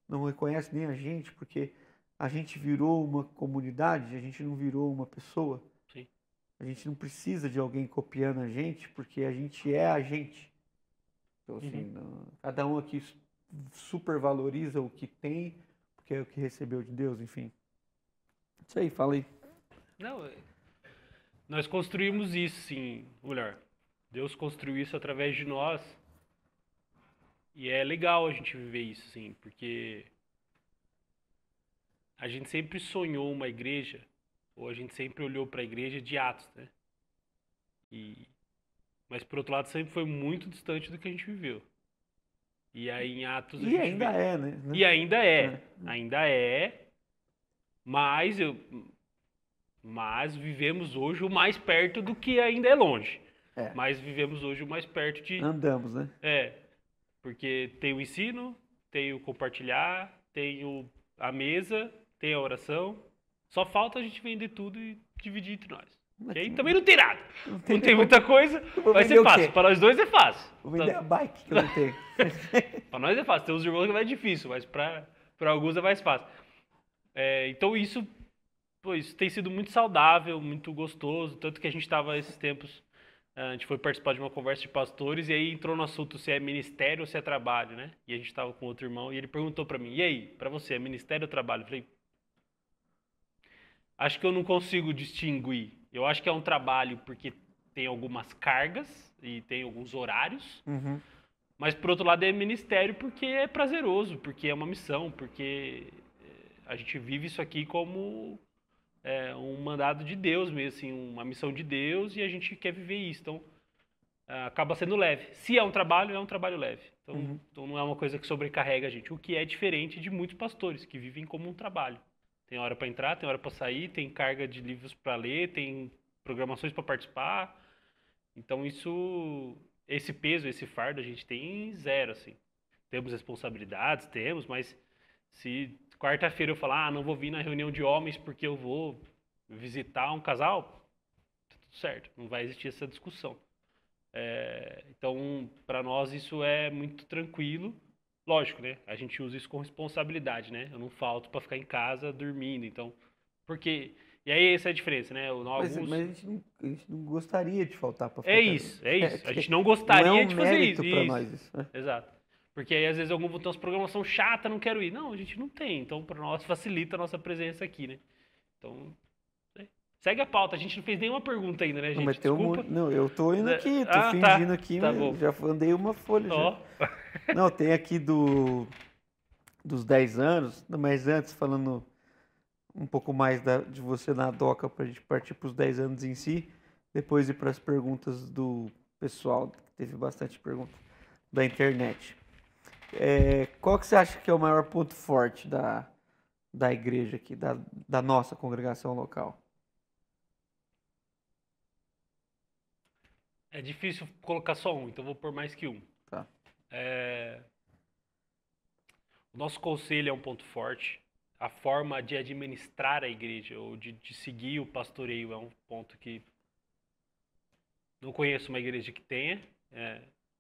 não reconhece nem a gente, porque a gente virou uma comunidade, a gente não virou uma pessoa. Sim. A gente não precisa de alguém copiando a gente, porque a gente é a gente. Então, assim, cada um aqui supervaloriza o que tem, porque é o que recebeu de Deus, enfim. Isso aí, fala aí. Não, nós construímos isso, sim, melhor. Deus construiu isso através de nós. E é legal a gente viver isso, sim, porque a gente sempre sonhou uma igreja, ou a gente sempre olhou para a igreja de Atos, né? Mas por outro lado sempre foi muito distante do que a gente viveu. E aí em Atos a gente ainda é, né? E ainda é, mas vivemos hoje o mais perto do que ainda é longe. Mas vivemos hoje o mais perto de... Andamos, né? Porque tem o ensino, tem o compartilhar, tem a mesa, tem a oração. Só falta a gente vender tudo e dividir entre nós. Okay? Também não tem nada. Não tem muita coisa. Vai ser fácil. Para nós dois é fácil. Vou vender a bike que eu não tenho. Para nós é fácil. Tem uns irmãos que é mais difícil, mas para alguns é mais fácil. Então isso tem sido muito saudável, muito gostoso. Tanto que a gente estava esses tempos... A gente foi participar de uma conversa de pastores e aí entrou no assunto se é ministério ou se é trabalho, né? E a gente estava com outro irmão e ele perguntou para mim, e aí, para você, é ministério ou trabalho? Eu falei, acho que eu não consigo distinguir. Eu acho que é um trabalho porque tem algumas cargas e tem alguns horários, mas por outro lado é ministério porque é prazeroso, porque é uma missão, porque a gente vive isso aqui como... um mandado de Deus mesmo, assim, uma missão de Deus e a gente quer viver isso. Então, acaba sendo leve. Se é um trabalho leve. Então não é uma coisa que sobrecarrega a gente. O que é diferente de muitos pastores que vivem como um trabalho. Tem hora para entrar, tem hora para sair, tem carga de livros para ler, tem programações para participar. Então esse peso, esse fardo a gente tem zero, assim. temos responsabilidades, temos, mas se quarta-feira eu falar, não vou vir na reunião de homens porque eu vou visitar um casal, tá tudo certo, não vai existir essa discussão. Então, para nós isso é muito tranquilo. Lógico, né? A gente usa isso com responsabilidade, né? Eu não falto para ficar em casa dormindo, então, porque e aí essa é a diferença, né? Mas a gente não gostaria de faltar para ficar É em isso, é isso. A gente não não gostaria é um de fazer isso. mérito para nós isso, né? Exato. Porque aí às vezes algum tem umas programação chata, não quero ir. Não, a gente não tem. Então, para nós facilita a nossa presença aqui, né? Então, segue a pauta. A gente não fez nenhuma pergunta ainda, né, gente? Não, mas tem Desculpa. não, eu tô indo aqui, tô tá. fingindo aqui, Tá mas bom. já andei uma folha Ó. já. Não, tem aqui dos 10 anos, mas antes falando um pouco mais de você na DOCA pra gente partir pros 10 anos em si, depois ir para as perguntas do pessoal, que teve bastante pergunta da internet. Qual que você acha que é o maior ponto forte da igreja aqui, da nossa congregação local? É difícil colocar só um, então vou pôr mais que um. Tá. O nosso conselho é um ponto forte. A forma de administrar a igreja ou de seguir o pastoreio é um ponto que não conheço uma igreja que tenha,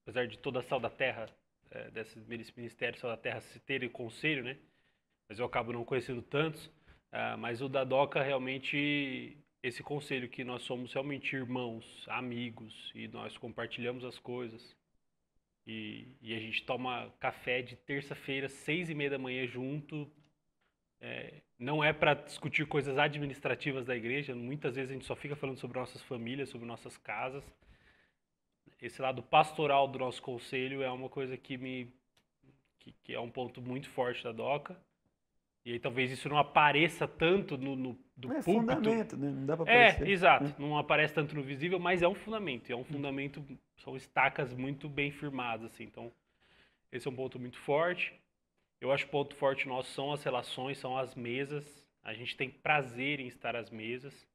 apesar de toda a Sal da Terra, desses ministérios Sal da Terra se terem conselho, né? Mas eu acabo não conhecendo tantos. Mas o da DOCA realmente esse conselho que nós somos realmente irmãos, amigos e nós compartilhamos as coisas. E a gente toma café de terça-feira, 6h30 da manhã junto. Não é para discutir coisas administrativas da igreja. Muitas vezes a gente só fica falando sobre nossas famílias, sobre nossas casas. Esse lado pastoral do nosso conselho é uma coisa que é um ponto muito forte da DOCA. E aí talvez isso não apareça tanto do púlpito. Fundamento, né? Não dá para aparecer. Exato. Não aparece tanto no visível, mas é um fundamento. E é um fundamento, são estacas muito bem firmadas, assim. Então, esse é um ponto muito forte. Eu acho que o ponto forte nosso são as relações, são as mesas. A gente tem prazer em estar às mesas.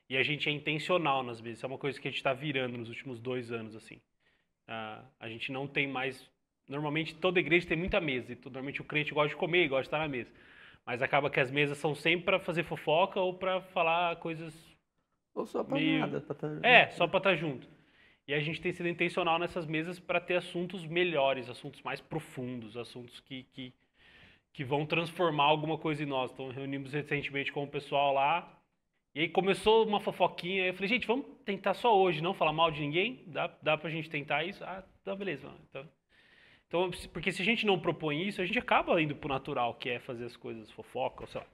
E a gente é intencional nas mesas. Isso é uma coisa que a gente está virando nos últimos 2 anos, assim. A gente não tem mais... Normalmente, toda igreja tem muita mesa. E normalmente o crente gosta de comer e gosta de estar na mesa. Mas acaba que as mesas são sempre para fazer fofoca ou para falar coisas... Ou só para nada. Só para estar junto. E a gente tem sido intencional nessas mesas para ter assuntos melhores, assuntos mais profundos, assuntos que vão transformar alguma coisa em nós. Então, reunimos recentemente com o pessoal lá, e aí começou uma fofoquinha, eu falei, gente, vamos tentar só hoje, não falar mal de ninguém? Dá pra gente tentar isso? Tá, beleza. Então, porque se a gente não propõe isso, a gente acaba indo pro natural, que é fazer as coisas fofoca, ou sei lá.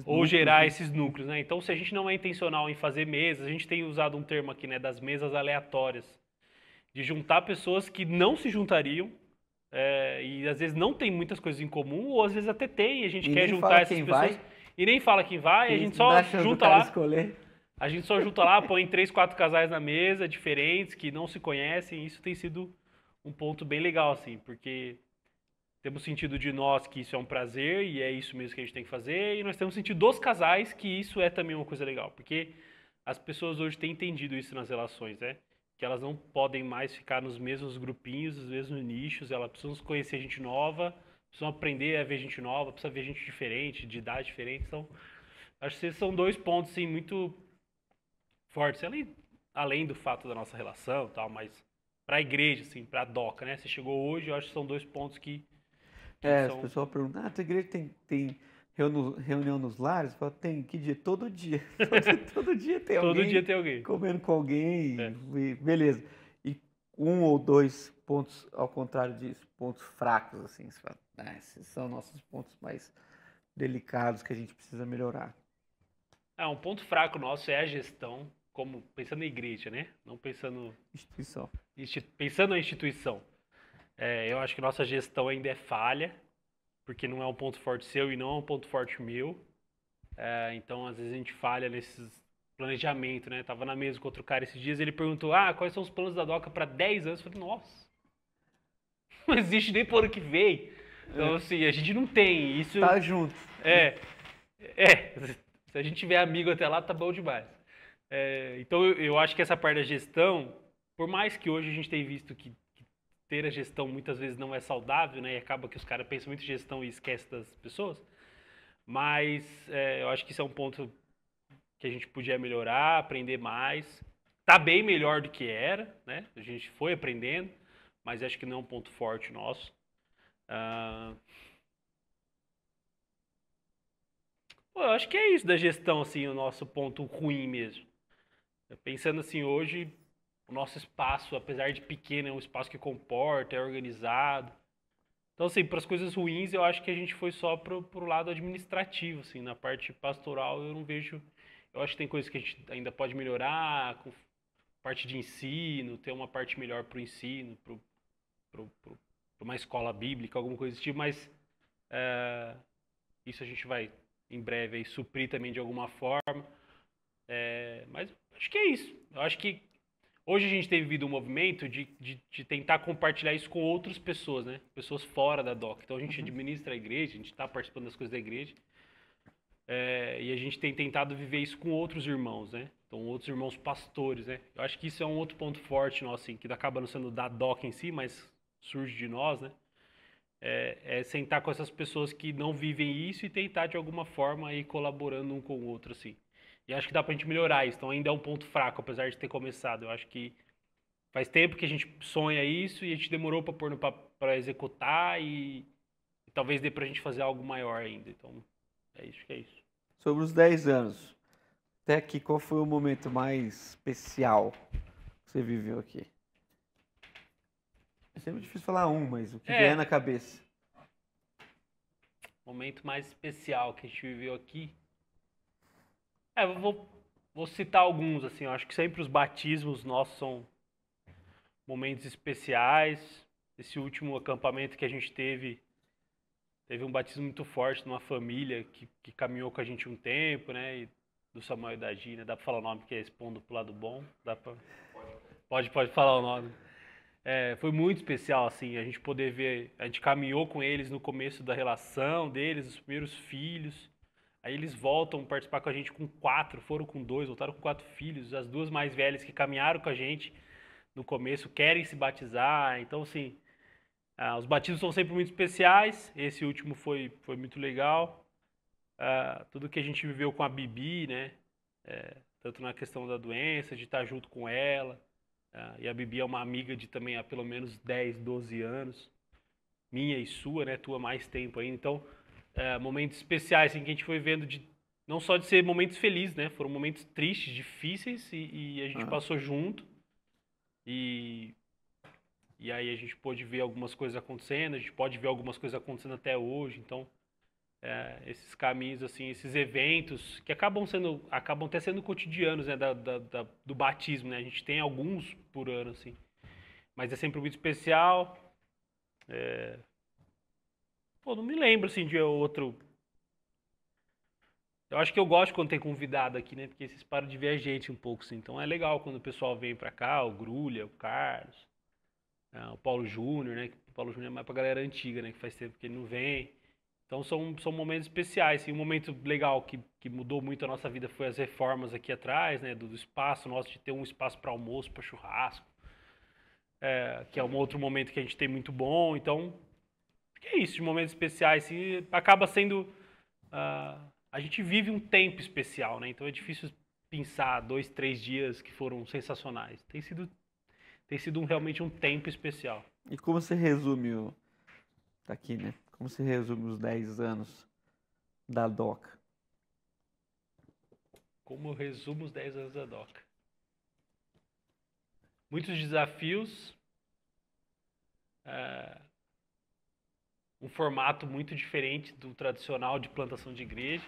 Ou gerar esses núcleos, né? Então, se a gente não é intencional em fazer mesas, a gente tem usado um termo aqui, né, das mesas aleatórias, de juntar pessoas que não se juntariam, e às vezes não tem muitas coisas em comum, ou às vezes até tem, e a gente quer juntar essas pessoas. E nem fala quem vai, a gente só junta lá. A gente só junta lá, põe 3, 4 casais na mesa, diferentes, que não se conhecem, e isso tem sido um ponto bem legal, assim, porque temos sentido de nós que isso é um prazer, e é isso mesmo que a gente tem que fazer, e nós temos sentido dos casais que isso é também uma coisa legal, porque as pessoas hoje têm entendido isso nas relações, né? Que elas não podem mais ficar nos mesmos grupinhos, nos mesmos nichos, elas precisam conhecer gente nova, precisam aprender a ver gente nova, precisam ver gente diferente, de idade diferente. Então, acho que esses são 2 pontos, assim, muito fortes, além do fato da nossa relação e tal, mas para a igreja, assim, para a DOCA, né? Você chegou hoje, eu acho que são 2 pontos que são... As pessoas perguntam, a tua igreja tem reunião nos lares? Eu falo, tem, que dia? Todo dia. Todo dia tem alguém. Todo dia tem alguém. Comendo com alguém, beleza. E 1 ou 2 pontos, ao contrário disso, pontos fracos, assim, você fala, esses são nossos pontos mais delicados que a gente precisa melhorar. Um ponto fraco nosso é a gestão, como pensando em igreja, né? Não pensando... Instituição. Pensando na instituição. Eu acho que nossa gestão ainda é falha, porque não é um ponto forte seu e não é um ponto forte meu. Então, às vezes, a gente falha nesses planejamento, né? Tava na mesa com outro cara esses dias, ele perguntou, quais são os planos da DOCA para 10 anos? Eu falei, nossa, não existe nem por ano que vem. Então, assim, a gente não tem isso. Tá junto. Se a gente tiver amigo até lá, tá bom demais. Então, eu acho que essa parte da gestão, por mais que hoje a gente tenha visto que ter a gestão muitas vezes não é saudável, né? E acaba que os caras pensam muito em gestão e esquecem das pessoas. Mas eu acho que isso é um ponto que a gente podia melhorar, aprender mais. Tá bem melhor do que era, né? A gente foi aprendendo, mas acho que não é um ponto forte nosso. Eu acho que é isso da gestão, assim, o nosso ponto ruim mesmo. Pensando assim, hoje, o nosso espaço, apesar de pequeno, é um espaço que comporta, é organizado. Então, assim, para as coisas ruins, eu acho que a gente foi só pro lado administrativo, assim, na parte pastoral eu não vejo. Eu acho que tem coisas que a gente ainda pode melhorar, com parte de ensino, ter uma parte melhor para o ensino, para uma escola bíblica, alguma coisa desse tipo, mas isso a gente vai em breve aí suprir também de alguma forma. Mas acho que é isso. Eu acho que hoje a gente tem vivido um movimento de tentar compartilhar isso com outras pessoas, né? Pessoas fora da DOC. Então a gente administra a igreja, a gente está participando das coisas da igreja. E a gente tem tentado viver isso com outros irmãos, né? Então, outros irmãos pastores, né? Eu acho que isso é um outro ponto forte nosso, assim, que acaba não sendo da DOC em si, mas surge de nós, né? É sentar com essas pessoas que não vivem isso e tentar, de alguma forma, ir colaborando um com o outro, assim. E acho que dá pra gente melhorar isso. Então, ainda é um ponto fraco, apesar de ter começado. Eu acho que faz tempo que a gente sonha isso e a gente demorou pra pôr pra executar e talvez dê pra gente fazer algo maior ainda. Então, é isso que é isso. Sobre os 10 anos, até aqui, qual foi o momento mais especial que você viveu aqui? É sempre difícil falar um, mas o que vier na cabeça. Momento mais especial que a gente viveu aqui. Eu vou citar alguns, assim, eu acho que sempre os batismos nossos são momentos especiais. Esse último acampamento que a gente teve um batismo muito forte numa família que caminhou com a gente um tempo, né? E do Samuel e da Gina, dá pra falar o nome que é expondo pro lado bom? Dá pra... Pode falar o nome. Foi muito especial, assim, a gente poder ver, a gente caminhou com eles no começo da relação deles, os primeiros filhos. Aí eles voltam participar com a gente com 4, foram com 2, voltaram com 4 filhos. As 2 mais velhas que caminharam com a gente no começo querem se batizar. Então, assim, os batismos são sempre muito especiais. Esse último foi muito legal. Tudo que a gente viveu com a Bibi, né? Tanto na questão da doença, de estar junto com ela. E a Bibi é uma amiga de também há pelo menos 10, 12 anos. Minha e sua, né? Tua mais tempo ainda. Então, momentos especiais assim, que a gente foi vendo não só de ser momentos felizes, né? Foram momentos tristes, difíceis e a gente passou junto. E aí a gente pôde ver algumas coisas acontecendo, a gente pode ver algumas coisas acontecendo até hoje. Então, esses caminhos, assim, esses eventos que acabam até sendo cotidianos, né? Do batismo, né? A gente tem alguns por ano, assim. Mas é sempre muito especial. Não me lembro, assim, de outro. Eu acho que eu gosto quando tem convidado aqui, né? Porque vocês param de ver a gente um pouco, assim. Então é legal quando o pessoal vem pra cá, o Grulha, o Carlos, o Paulo Júnior, né? O Paulo Júnior é mais pra galera antiga, né? Que faz tempo que ele não vem. Então são momentos especiais, assim. Um momento legal que mudou muito a nossa vida foi as reformas aqui atrás, né? Do espaço nosso, de ter um espaço para almoço, para churrasco. Que é um outro momento que a gente tem muito bom. Então, é isso, de momentos especiais. Assim, acaba sendo... a gente vive um tempo especial, né? Então é difícil pensar 2, 3 dias que foram sensacionais. Tem sido realmente um tempo especial. E como você resume Tá aqui, né? Como você resume os 10 anos da DOCA? Como eu resumo os 10 anos da DOCA? Muitos desafios. Um formato muito diferente do tradicional de plantação de igreja.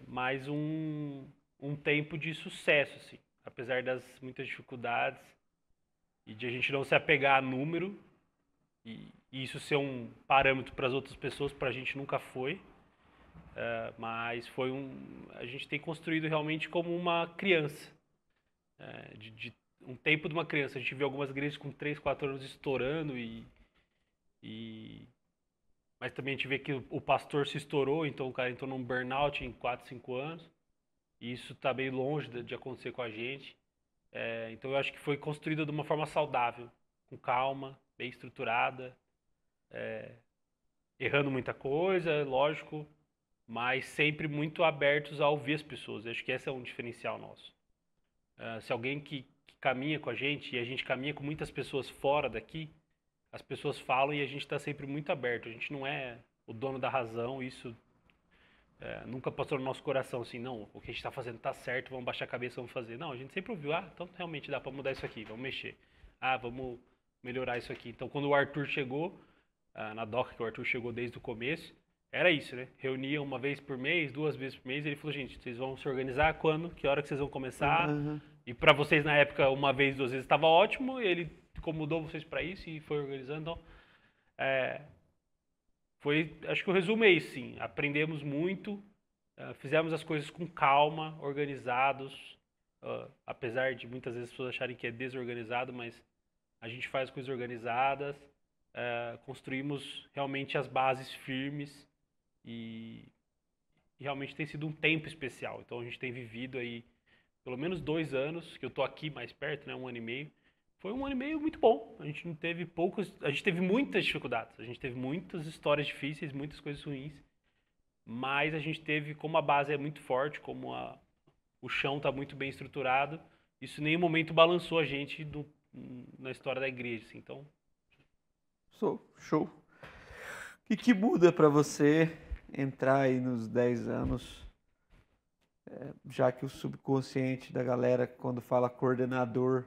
Mas um tempo de sucesso, assim. Apesar das muitas dificuldades e de a gente não se apegar a número e isso ser um parâmetro para as outras pessoas, para a gente nunca foi. Mas a gente tem construído realmente como uma criança. De um tempo de uma criança. A gente vê algumas igrejas com 3, 4 anos estourando mas também a gente vê que o pastor se estourou, então o cara entrou num burnout em 4, 5 anos. E isso está bem longe de acontecer com a gente. Então eu acho que foi construída de uma forma saudável, com calma, bem estruturada, errando muita coisa, lógico, mas sempre muito abertos a ouvir as pessoas. Eu acho que esse é um diferencial nosso. Se alguém que caminha com a gente, e a gente caminha com muitas pessoas fora daqui, as pessoas falam e a gente está sempre muito aberto. A gente não é o dono da razão, isso nunca passou no nosso coração assim, não, o que a gente está fazendo está certo, vamos baixar a cabeça, vamos fazer. Não, a gente sempre ouviu, então realmente dá para mudar isso aqui, vamos mexer. Vamos melhorar isso aqui. Então quando o Arthur chegou, na DOCA, que o Arthur chegou desde o começo, era isso, né? Reunia uma vez por mês, 2 vezes por mês, e ele falou, gente, vocês vão se organizar quando? Que hora que vocês vão começar? E para vocês na época, uma vez, 2 vezes estava ótimo, e ele acomodou vocês para isso e foi organizando. Então, acho que o resumo é isso, sim. Aprendemos muito, fizemos as coisas com calma, organizados, apesar de muitas vezes as pessoas acharem que é desorganizado, mas a gente faz coisas organizadas, construímos realmente as bases firmes e realmente tem sido um tempo especial. Então a gente tem vivido aí pelo menos 2 anos, que eu tô aqui mais perto, né, 1 ano e meio. Foi 1 ano e meio muito bom. A gente não teve a gente teve muitas dificuldades, a gente teve muitas histórias difíceis, muitas coisas ruins, mas a gente teve, como a base é muito forte, como o chão está muito bem estruturado, isso em nenhum momento balançou a gente na história da igreja, assim. Então, show. O que muda para você entrar aí nos 10 anos, já que o subconsciente da galera, quando fala coordenador,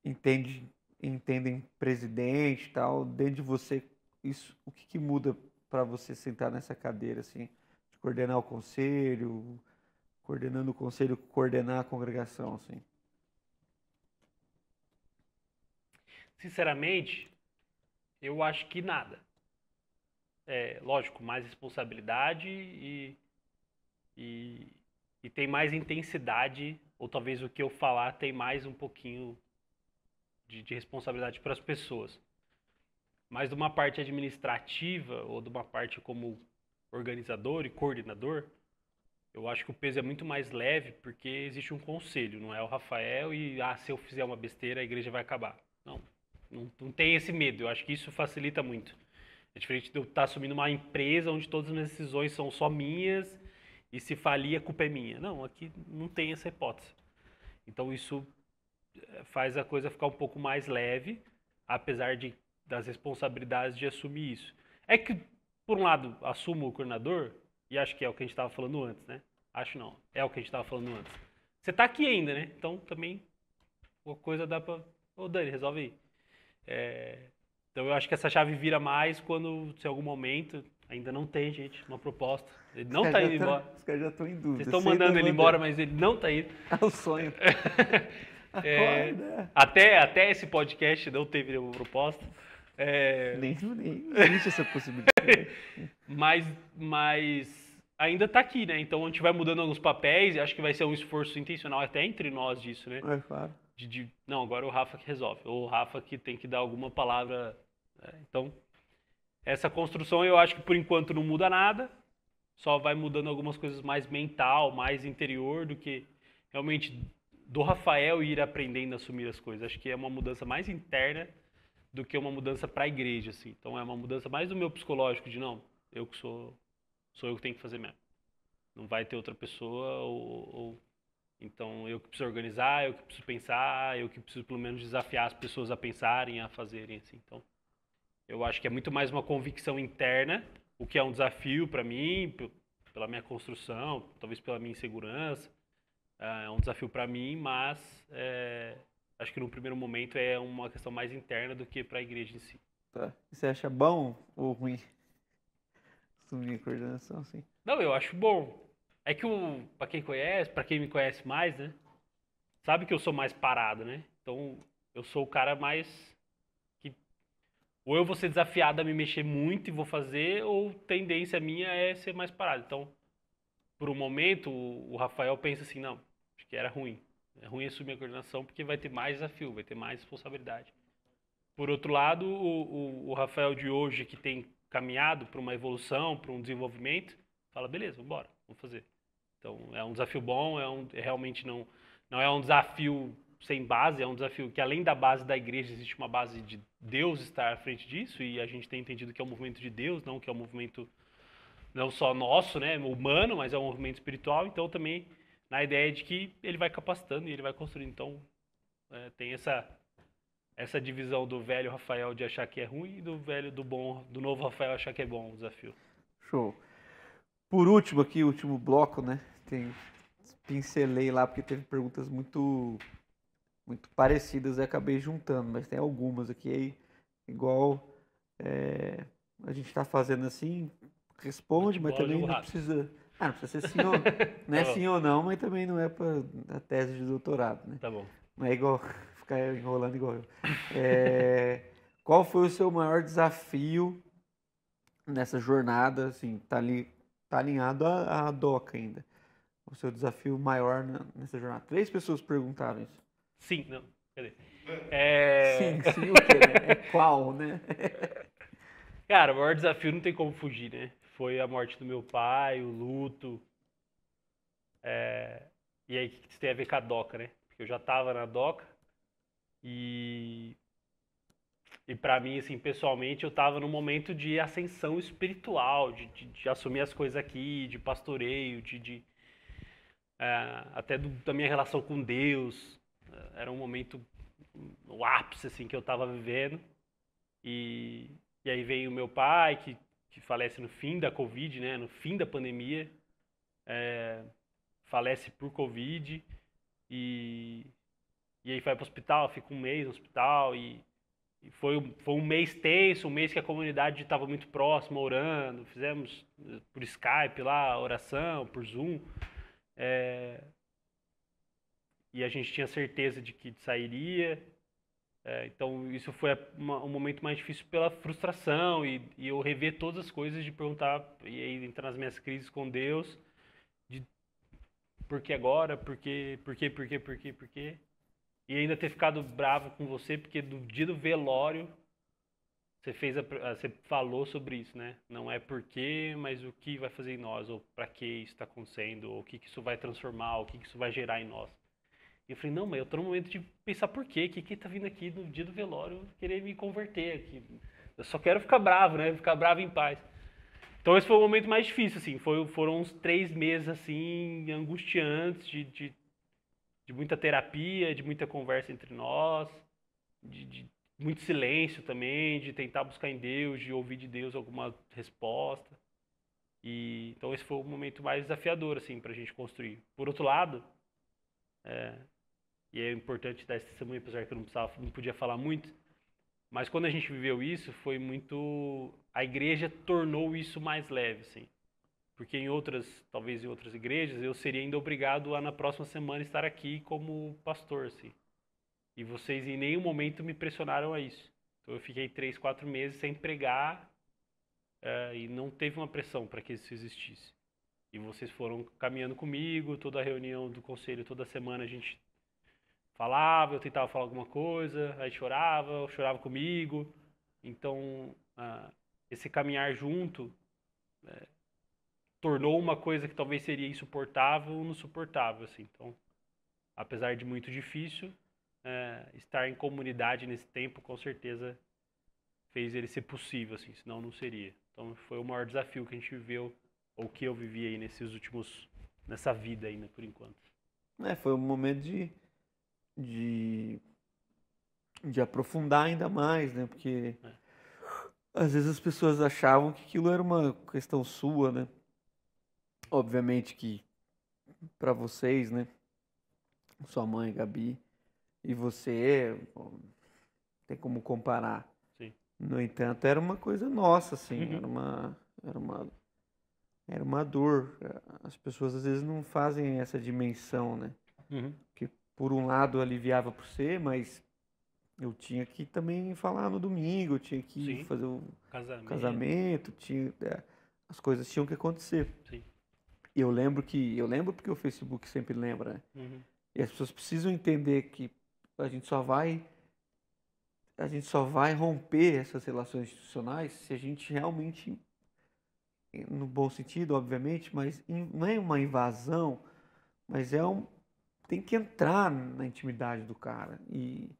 entendem presidente e tal, dentro de você, o que muda para você sentar nessa cadeira, assim, de coordenar o conselho, coordenando o conselho, coordenar a congregação, assim? Sinceramente, eu acho que nada. Lógico, mais responsabilidade e tem mais intensidade, ou talvez o que eu falar tem mais um pouquinho de responsabilidade para as pessoas. Mas de uma parte administrativa ou de uma parte como organizador e coordenador, eu acho que o peso é muito mais leve porque existe um conselho, não é o Rafael e se eu fizer uma besteira a igreja vai acabar. Não tem esse medo, eu acho que isso facilita muito. É diferente de eu estar assumindo uma empresa onde todas as minhas decisões são só minhas e se falir a culpa é minha. Não, aqui não tem essa hipótese. Então isso faz a coisa ficar um pouco mais leve, apesar das responsabilidades de assumir isso. É que, por um lado, assumo o coordenador, e acho que é o que a gente estava falando antes, né? Acho não, é o que a gente estava falando antes. Você está aqui ainda, né? Então também a coisa dá para... Ô Dani, resolve aí. Então eu acho que essa chave vira mais quando, se em algum momento, ainda não tem, gente, uma proposta. Ele não está indo embora. Os caras já estão em dúvida. Vocês estão mandando ele embora, mas ele não está indo. É o sonho. Até esse podcast não teve nenhuma proposta. Nem existe essa possibilidade. mas ainda está aqui, né? Então a gente vai mudando alguns papéis e acho que vai ser um esforço intencional até entre nós disso, né? É claro. Não, agora é o Rafa que resolve. Ou o Rafa que tem que dar alguma palavra. Então, essa construção eu acho que por enquanto não muda nada. Só vai mudando algumas coisas mais mental, mais interior do que realmente do Rafael ir aprendendo a assumir as coisas. Acho que é uma mudança mais interna do que uma mudança para a igreja, assim. Então é uma mudança mais do meu psicológico de não, eu que sou eu que tenho que fazer mesmo. Não vai ter outra pessoa então eu que preciso organizar, eu que preciso pensar, eu que preciso pelo menos desafiar as pessoas a pensarem, a fazerem, assim. Então eu acho que é muito mais uma convicção interna, o que é um desafio para mim, pela minha construção, talvez pela minha insegurança. É um desafio para mim, mas acho que no primeiro momento é uma questão mais interna do que para a igreja em si. Tá. Você acha bom ou ruim assumir a coordenação, assim? Não, eu acho bom. É que para quem me conhece mais, né, sabe que eu sou mais parado, né? Então eu sou o cara mais que ou eu vou ser desafiado a me mexer muito e vou fazer, ou tendência minha é ser mais parado. Então, por um momento, o Rafael pensa assim, não, acho que era ruim. É ruim assumir a coordenação porque vai ter mais desafio, vai ter mais responsabilidade. Por outro lado, o Rafael de hoje, que tem caminhado para uma evolução, para um desenvolvimento, fala, beleza, vamos embora, vamos fazer. Então, é um desafio bom, realmente não é um desafio sem base, é um desafio que além da base da igreja existe uma base de Deus estar à frente disso, e a gente tem entendido que é um movimento de Deus, não que é um movimento não só nosso, né, humano, mas é um movimento espiritual, então também na ideia de que ele vai capacitando e ele vai construindo. Então tem essa divisão do velho Rafael de achar que é ruim e do novo Rafael achar que é bom o desafio. Show. Por último aqui, o último bloco, né? Pincelei lá porque teve perguntas muito parecidas e acabei juntando, mas tem algumas aqui aí, igual a gente tá fazendo assim, responde, mas também não precisa. Não precisa ser sim ou não é sim ou não, mas também não é para a tese de doutorado, né? Tá bom. Não é igual ficar enrolando igual eu. Qual foi o seu maior desafio nessa jornada? Assim, tá alinhado à DOCA ainda. O seu desafio maior nessa jornada. 3 pessoas perguntaram isso. Sim, não. Cadê? Sim, o quê, né? Qual, né? Cara, o maior desafio não tem como fugir, né? Foi a morte do meu pai, o luto. E aí, o que isso tem a ver com a DOCA, né? Porque eu já tava na DOCA e pra mim, assim, pessoalmente, eu tava num momento de ascensão espiritual, de assumir as coisas aqui, de pastoreio, até da minha relação com Deus. Era um momento, o ápice, assim, que eu tava vivendo. E aí veio o meu pai, que falece no fim da Covid, né? No fim da pandemia. Falece por Covid. E aí vai pro hospital, fica um mês no hospital. E foi um mês tenso, um mês que a comunidade estava muito próxima, orando. Fizemos por Skype lá, oração, por Zoom. E a gente tinha certeza de que sairia. Então, isso foi um momento mais difícil pela frustração e eu rever todas as coisas, de perguntar, e aí entrar nas minhas crises com Deus, de por que agora, por quê? E ainda ter ficado bravo com você, porque no dia do velório, você falou sobre isso, né? Não é por quê, mas o que vai fazer em nós, ou para que isso está acontecendo, ou o que isso vai transformar, ou o que isso vai gerar em nós. E eu falei, não, mas eu tô no momento de pensar por quê, que tá vindo aqui no dia do velório querer me converter aqui. Eu só quero ficar bravo, né? Ficar bravo em paz. Então esse foi o momento mais difícil, assim. Foram uns 3 meses, assim, angustiantes, de muita terapia, de muita conversa entre nós, de muito silêncio também, de tentar buscar em Deus, de ouvir de Deus alguma resposta. Então esse foi o momento mais desafiador, assim, pra gente construir. Por outro lado, e é importante dar esse testemunho, apesar que eu não podia falar muito, mas quando a gente viveu isso, foi muito... A igreja tornou isso mais leve, assim. Porque talvez em outras igrejas, eu seria ainda obrigado a, na próxima semana, estar aqui como pastor, assim. E vocês em nenhum momento me pressionaram a isso. Então eu fiquei 3, 4 meses sem pregar, e não teve uma pressão para que isso existisse. E vocês foram caminhando comigo, toda a reunião do conselho, toda semana a gente falava, eu tentava falar alguma coisa, aí chorava comigo. Então, esse caminhar junto tornou uma coisa que talvez seria insuportável no suportável, assim. Então, apesar de muito difícil, estar em comunidade nesse tempo, com certeza, fez ele ser possível, assim, senão não seria. Então, foi o maior desafio que a gente viveu, ou que eu vivi aí nessa vida ainda, por enquanto. Foi um momento de aprofundar ainda mais, né? Porque às vezes as pessoas achavam que aquilo era uma questão sua, né? Obviamente que para vocês, né? Sua mãe, Gabi, e você, tem como comparar. Sim. No entanto, era uma coisa nossa, assim, era uma dor. As pessoas às vezes não fazem essa dimensão, né? Que por um lado aliviava por você, mas eu tinha que também falar no domingo, eu tinha que fazer o casamento, as coisas tinham que acontecer. Sim. E eu lembro porque o Facebook sempre lembra, né? E as pessoas precisam entender que a gente só vai romper essas relações institucionais se a gente realmente, no bom sentido, obviamente, mas não é uma invasão, mas tem que entrar na intimidade do cara e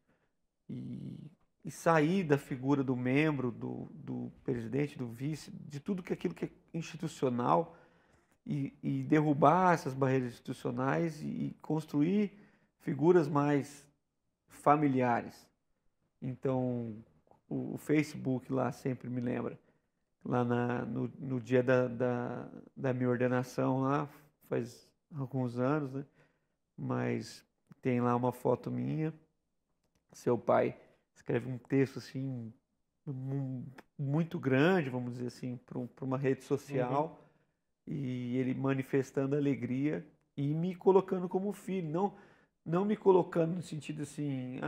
sair da figura do membro, do presidente, do vice, de tudo que aquilo que é institucional e derrubar essas barreiras institucionais e construir figuras mais familiares. Então, o Facebook lá sempre me lembra. Lá no dia da minha ordenação lá, faz alguns anos, né? Mas tem lá uma foto minha, seu pai escreve um texto assim, muito grande, vamos dizer assim, para uma rede social, e ele manifestando alegria e me colocando como filho, não me colocando no sentido assim,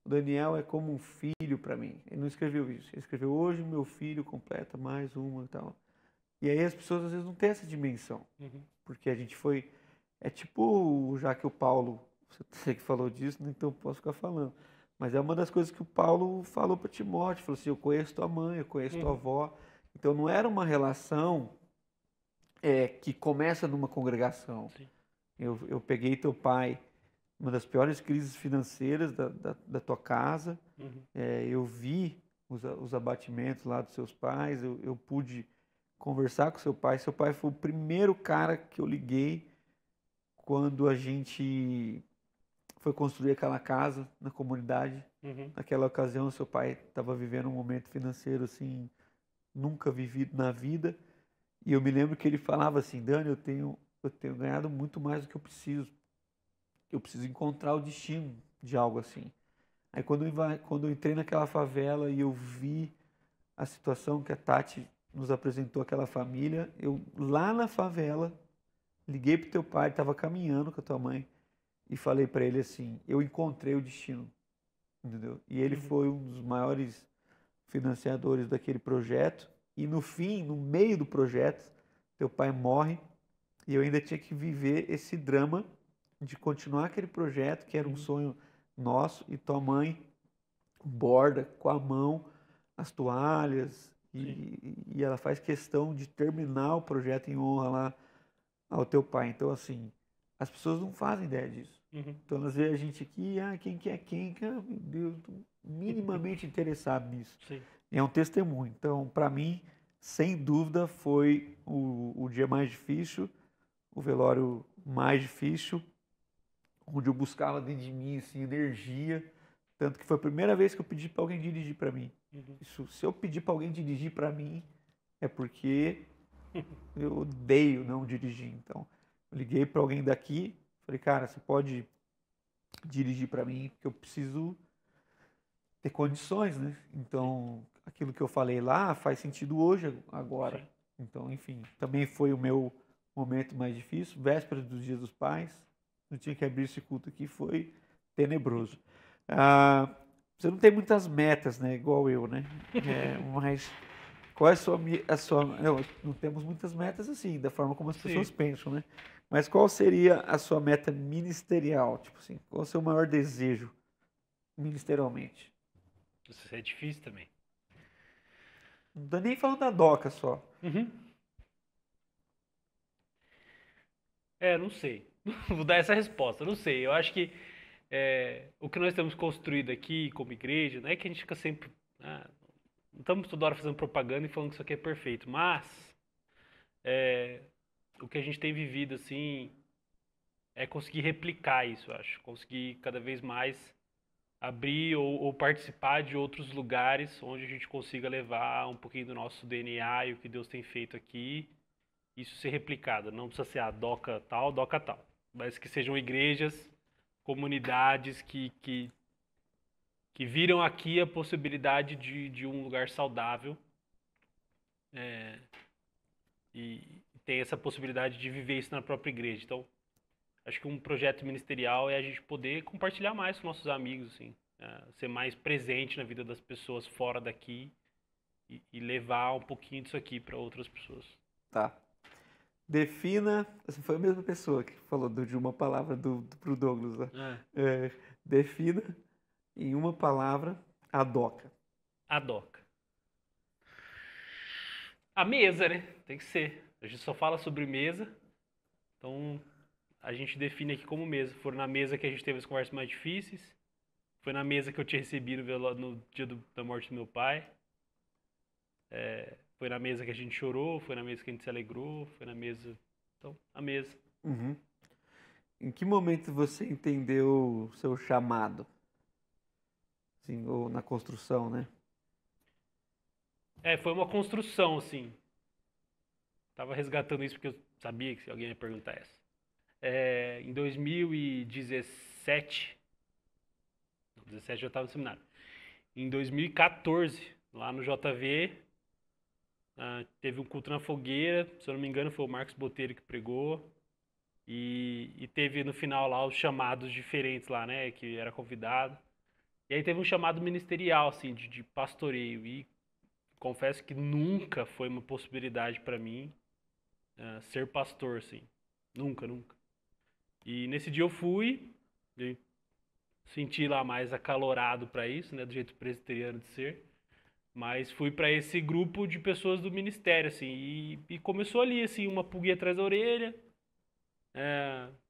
o Daniel é como um filho para mim. Ele não escreveu isso. Ele escreveu: hoje meu filho completa mais uma e tal. E aí as pessoas às vezes não têm essa dimensão, porque a gente foi, é tipo, já que o Paulo, você que falou disso, então posso ficar falando. Mas é uma das coisas que o Paulo falou para Timóteo, falou assim: eu conheço tua mãe, eu conheço tua avó. Então não era uma relação que começa numa congregação. Eu peguei teu pai, uma das piores crises financeiras da tua casa. Eu vi os abatimentos lá dos seus pais. Eu pude conversar com seu pai. Seu pai foi o primeiro cara que eu liguei quando a gente foi construir aquela casa na comunidade. Naquela ocasião, seu pai estava vivendo um momento financeiro assim, nunca vivido na vida. E eu me lembro que ele falava assim: Dani, eu tenho ganhado muito mais do que eu preciso. Eu preciso encontrar o destino de algo assim. Aí quando eu entrei naquela favela e eu vi a situação que a Tati nos apresentou, aquela família, eu lá na favela liguei pro teu pai, estava caminhando com a tua mãe, e falei para ele assim: eu encontrei o destino, entendeu? E ele foi um dos maiores financiadores daquele projeto. E no fim, no meio do projeto, teu pai morre e eu ainda tinha que viver esse drama de continuar aquele projeto que era um sonho nosso, e tua mãe borda com a mão as toalhas e ela faz questão de terminar o projeto em honra lá ao teu pai. Então, assim, as pessoas não fazem ideia disso. Então, elas veem a gente aqui, quem que é quem? Meu Deus, tô minimamente interessado nisso. E é um testemunho. Então, para mim, sem dúvida, foi o dia mais difícil, o velório mais difícil, onde eu buscava dentro de mim assim, energia. Tanto que foi a primeira vez que eu pedi para alguém dirigir para mim. Isso, se eu pedir para alguém dirigir para mim, é porque eu odeio não dirigir. Então, eu liguei para alguém daqui, falei: cara, você pode dirigir para mim, porque eu preciso ter condições, né? Então, aquilo que eu falei lá faz sentido hoje, agora. Então, enfim, também foi o meu momento mais difícil, véspera dos Dias dos Pais. Não tinha que abrir esse culto aqui, foi tenebroso. Você não tem muitas metas, né? Igual eu, né? Mas qual é a sua... Não temos muitas metas assim, da forma como as pessoas pensam, né? Mas qual seria a sua meta ministerial? Tipo assim, qual é o seu maior desejo ministerialmente? Isso é difícil também. Não tô nem falando da DOCA só. Não sei. Vou dar essa resposta, não sei. Eu acho que o que nós temos construído aqui como igreja, não é que a gente fica sempre... não estamos toda hora fazendo propaganda e falando que isso aqui é perfeito, mas o que a gente tem vivido assim é conseguir replicar isso, eu acho. Conseguir cada vez mais abrir ou participar de outros lugares onde a gente consiga levar um pouquinho do nosso DNA e o que Deus tem feito aqui, isso ser replicado. Não precisa ser a DOCA tal, mas que sejam igrejas, comunidades que viram aqui a possibilidade de um lugar saudável e tem essa possibilidade de viver isso na própria igreja. Então, acho que um projeto ministerial é a gente poder compartilhar mais com nossos amigos, assim, ser mais presente na vida das pessoas fora daqui e levar um pouquinho disso aqui para outras pessoas. Tá. Defina, essa foi a mesma pessoa que falou de uma palavra pro Douglas, né? Defina em uma palavra a DOCA. A DOCA. A mesa, né? Tem que ser. A gente só fala sobre mesa, então a gente define aqui como mesa. Foram na mesa que a gente teve as conversas mais difíceis. Foi na mesa que eu te recebi no dia da morte do meu pai. Foi na mesa que a gente chorou, foi na mesa que a gente se alegrou, foi na mesa... Então, a mesa. Uhum. Em que momento você entendeu o seu chamado? Assim, ou na construção, né? Foi uma construção, assim. Tava resgatando isso porque eu sabia que alguém ia perguntar essa. Em 2017... Não, 2017 eu já estava no seminário. Em 2014, lá no JV, teve um culto na fogueira. Se eu não me engano, foi o Marcos Botelho que pregou. E teve no final lá os chamados diferentes lá, né? Que era convidado. E aí teve um chamado ministerial, assim, de pastoreio. E confesso que nunca foi uma possibilidade para mim ser pastor, assim. Nunca, nunca. E nesse dia eu fui, eu senti lá mais acalorado para isso, né? Do jeito presbiteriano de ser. Mas fui para esse grupo de pessoas do ministério, assim. E começou ali, assim, uma pulguinha atrás da orelha.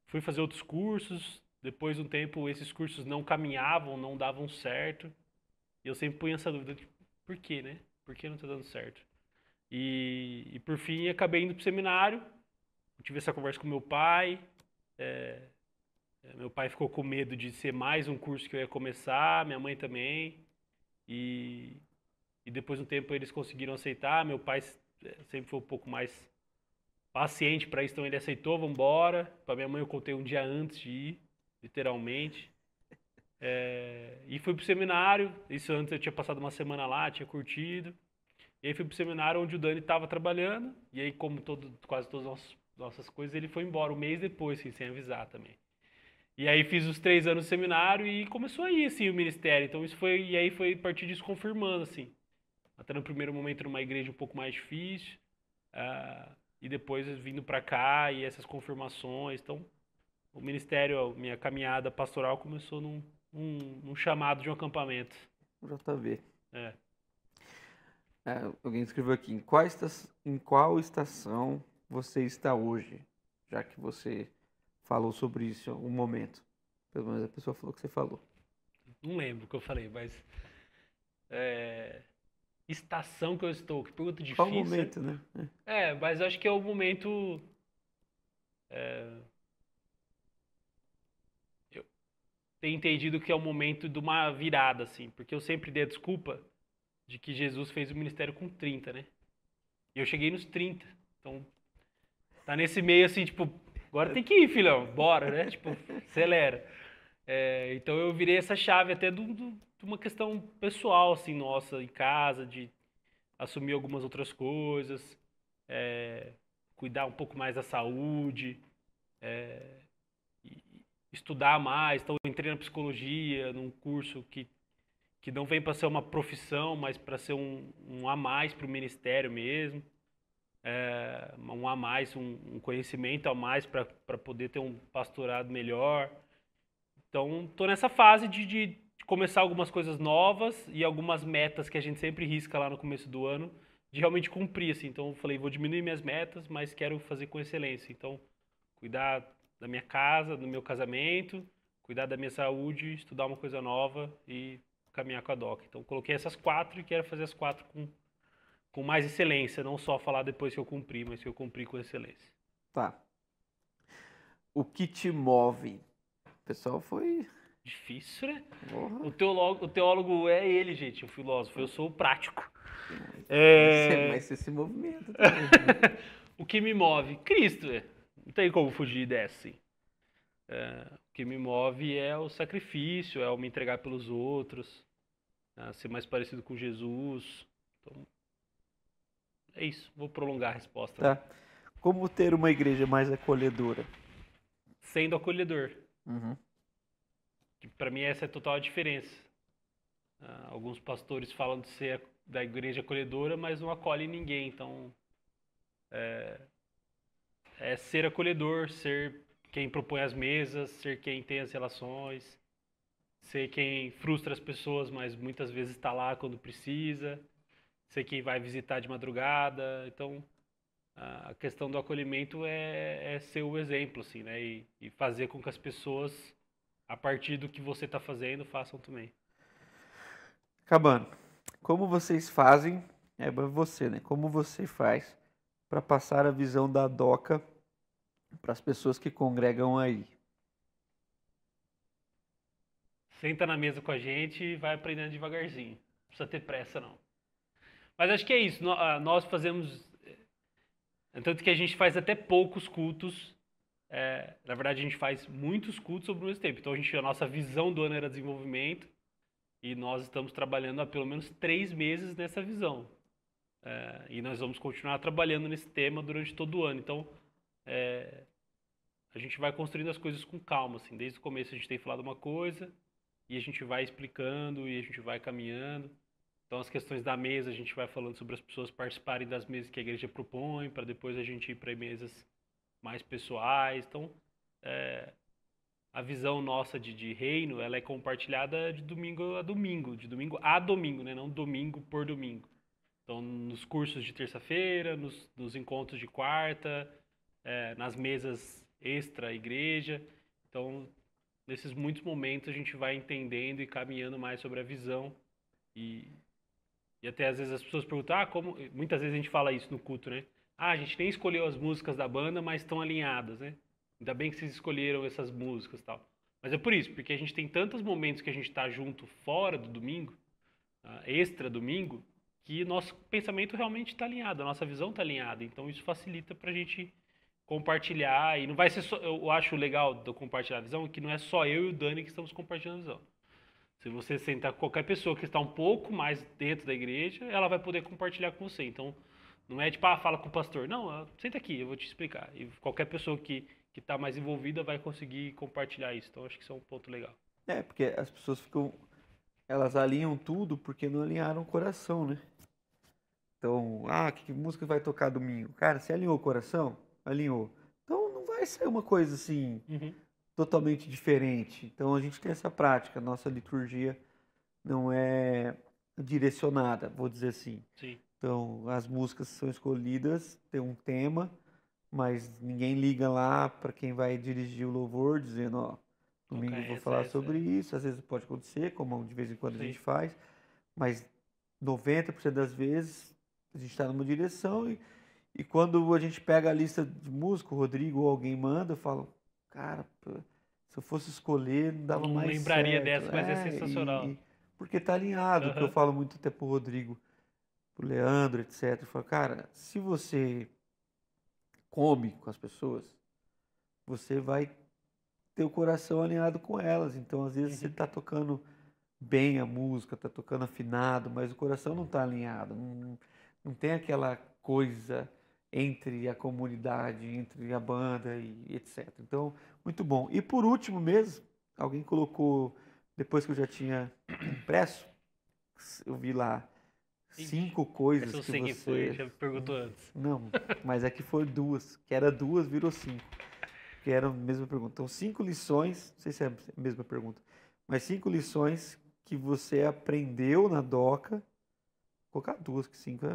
Fui fazer outros cursos. Depois de um tempo, esses cursos não caminhavam, não davam certo. E eu sempre punha essa dúvida, tipo, por quê, né? Por que não tá dando certo? E por fim, acabei indo pro seminário. Eu tive essa conversa com meu pai. Meu pai ficou com medo de ser mais um curso que eu ia começar, minha mãe também. E depois de um tempo eles conseguiram aceitar. Meu pai sempre foi um pouco mais paciente para isso, então ele aceitou, vamos embora. Para minha mãe eu contei um dia antes de ir, literalmente. E fui pro seminário. Isso antes eu tinha passado uma semana lá, tinha curtido. E aí fui pro seminário onde o Dani estava trabalhando. E aí, como quase todas as nossas coisas, ele foi embora um mês depois, assim, sem avisar também. E aí fiz os 3 anos de seminário e começou aí, assim, o ministério. Então isso foi, e aí foi a partir disso confirmando, assim. Até no primeiro momento numa igreja um pouco mais difícil. E depois vindo para cá e essas confirmações. Então, o ministério, a minha caminhada pastoral começou num chamado de um acampamento. JV. É. Alguém escreveu aqui, em qual estação você está hoje? Já que você falou sobre isso em algum momento. Pelo menos a pessoa falou que você falou. Não lembro o que eu falei, mas... estação que eu estou, que pergunta difícil. Qual momento, né? Mas acho que é o momento... Eu tenho entendido que é o momento de uma virada, assim. Porque eu sempre dei a desculpa de que Jesus fez o ministério com 30, né? E eu cheguei nos 30. Então, tá nesse meio, assim, tipo... Agora tem que ir, filhão. Bora, né? Tipo, acelera. Então eu virei essa chave até de uma questão pessoal, assim, nossa, em casa, de assumir algumas outras coisas, cuidar um pouco mais da saúde, estudar mais. Então eu entrei na psicologia, num curso que não vem para ser uma profissão, mas para ser um a mais para o ministério mesmo. Um a mais, um conhecimento a mais para poder ter um pastorado melhor. Então, estou nessa fase de começar algumas coisas novas e algumas metas que a gente sempre risca lá no começo do ano, de realmente cumprir, assim. Então, eu falei, vou diminuir minhas metas, mas quero fazer com excelência. Então, cuidar da minha casa, do meu casamento, cuidar da minha saúde, estudar uma coisa nova e caminhar com a DOC. Então, coloquei essas 4 e quero fazer as 4 com mais excelência, não só falar depois que eu cumpri, mas que eu cumpri com excelência. Tá. O que te move? O pessoal foi... Difícil, né? Porra. O teólogo é ele, gente, o filósofo. Eu sou o prático. Mas esse movimento também, né? O que me move? Cristo. Não tem como fugir dessa, assim. O que me move é o sacrifício, é o me entregar pelos outros, ser mais parecido com Jesus. Então, é isso. Vou prolongar a resposta. Tá. Como ter uma igreja mais acolhedora? Sendo acolhedor. Uhum. Para mim essa é a total diferença. Alguns pastores falam de ser da igreja acolhedora, mas não acolhe ninguém. Então, é ser acolhedor, ser quem propõe as mesas, ser quem tem as relações, ser quem frustra as pessoas, mas muitas vezes está lá quando precisa, ser quem vai visitar de madrugada. Então, a questão do acolhimento é ser o exemplo, assim, né? E fazer com que as pessoas, a partir do que você está fazendo, façam também. Acabando. Como vocês fazem, é você, né? Como você faz para passar a visão da DOCA para as pessoas que congregam aí? Senta na mesa com a gente e vai aprendendo devagarzinho. Não precisa ter pressa, não. Mas acho que é isso. Nós fazemos. Tanto que a gente faz até poucos cultos. Na verdade, a gente faz muitos cultos sobre o mesmo tempo. Então, a nossa visão do ano era desenvolvimento. E nós estamos trabalhando há pelo menos 3 meses nessa visão. E nós vamos continuar trabalhando nesse tema durante todo o ano. Então, a gente vai construindo as coisas com calma. Assim. Desde o começo a gente tem falado uma coisa. E a gente vai explicando e a gente vai caminhando. Então, as questões da mesa, a gente vai falando sobre as pessoas participarem das mesas que a igreja propõe, para depois a gente ir para mesas mais pessoais. Então, a visão nossa de reino, ela é compartilhada de domingo a domingo, né? Não domingo por domingo. Então, nos cursos de terça-feira, nos encontros de quarta, nas mesas extra-igreja. Então, nesses muitos momentos, a gente vai entendendo e caminhando mais sobre a visão. E até às vezes as pessoas perguntam, como. Muitas vezes a gente fala isso no culto, né? A gente nem escolheu as músicas da banda, mas estão alinhadas, né? Ainda bem que vocês escolheram essas músicas e tal. Mas é por isso, porque a gente tem tantos momentos que a gente está junto fora do domingo, extra domingo, que nosso pensamento realmente está alinhado, a nossa visão está alinhada. Então isso facilita para a gente compartilhar. E não vai ser só. Eu acho legal do compartilhar a visão que não é só eu e o Dani que estamos compartilhando a visão. Se você sentar com qualquer pessoa que está um pouco mais dentro da igreja, ela vai poder compartilhar com você. Então, não é tipo, fala com o pastor. Não, senta aqui, eu vou te explicar. E qualquer pessoa que está mais envolvida vai conseguir compartilhar isso. Então, acho que isso é um ponto legal. Porque as pessoas ficam, elas alinham tudo porque não alinharam o coração, né? Então, que música vai tocar domingo? Cara, você alinhou o coração? Alinhou. Então não vai ser uma coisa assim totalmente diferente. Então a gente tem essa prática, nossa liturgia não é direcionada, vou dizer assim. Sim. Então as músicas são escolhidas, tem um tema, mas ninguém liga lá para quem vai dirigir o louvor dizendo, domingo eu vou falar sobre isso. Às vezes pode acontecer, como de vez em quando a gente faz, mas 90% das vezes a gente está numa direção e quando a gente pega a lista de música, o Rodrigo ou alguém manda, eu falo, cara, se eu fosse escolher, não dava mais certo. Não lembraria dessa, mas é sensacional. Porque tá alinhado, que eu falo muito até pro Rodrigo, pro Leandro, etc. Eu falo, cara, se você come com as pessoas, você vai ter o coração alinhado com elas. Então, às vezes, você tá tocando bem a música, tá tocando afinado, mas o coração não tá alinhado. Não tem aquela coisa entre a comunidade, entre a banda e etc. Então, muito bom. E por último mesmo, alguém colocou, depois que eu já tinha impresso, eu vi lá 5 coisas que você... Foi, já perguntou antes. Não, mas aqui foram 2, que era 2, virou 5. Que era a mesma pergunta. Então, 5 lições, não sei se é a mesma pergunta, mas 5 lições que você aprendeu na DOCA. Vou colocar 2, que 5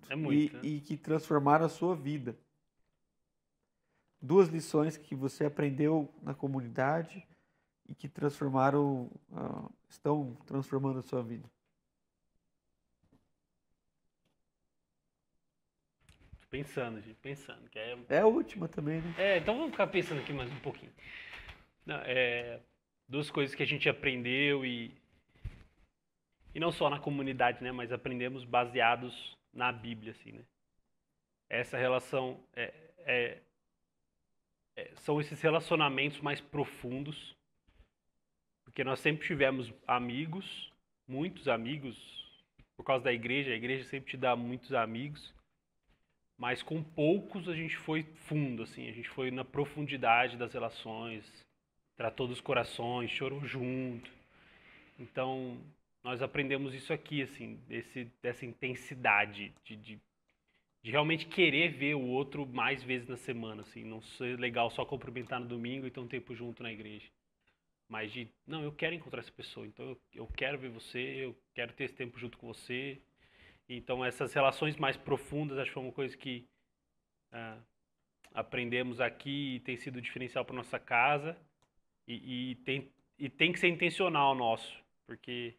é muito. E que transformaram a sua vida. 2 lições que você aprendeu na comunidade e que transformaram, estão transformando a sua vida. Pensando. Que é a última também, né? Então vamos ficar pensando aqui mais um pouquinho. Não, 2 coisas que a gente aprendeu e não só na comunidade, né, mas aprendemos baseados na Bíblia, assim, né? Essa relação são esses relacionamentos mais profundos, porque nós sempre tivemos amigos, muitos amigos, por causa da igreja, a igreja sempre te dá muitos amigos, mas com poucos a gente foi fundo, assim, a gente foi na profundidade das relações, tratou dos corações, chorou junto. Então, nós aprendemos isso aqui, assim, dessa intensidade de realmente querer ver o outro mais vezes na semana, assim, não ser legal só cumprimentar no domingo e ter um tempo junto na igreja. Mas não, eu quero encontrar essa pessoa, então eu quero ver você, eu quero ter esse tempo junto com você. Então, essas relações mais profundas, acho que foi uma coisa que aprendemos aqui e tem sido diferencial para nossa casa e tem que ser intencional nosso, porque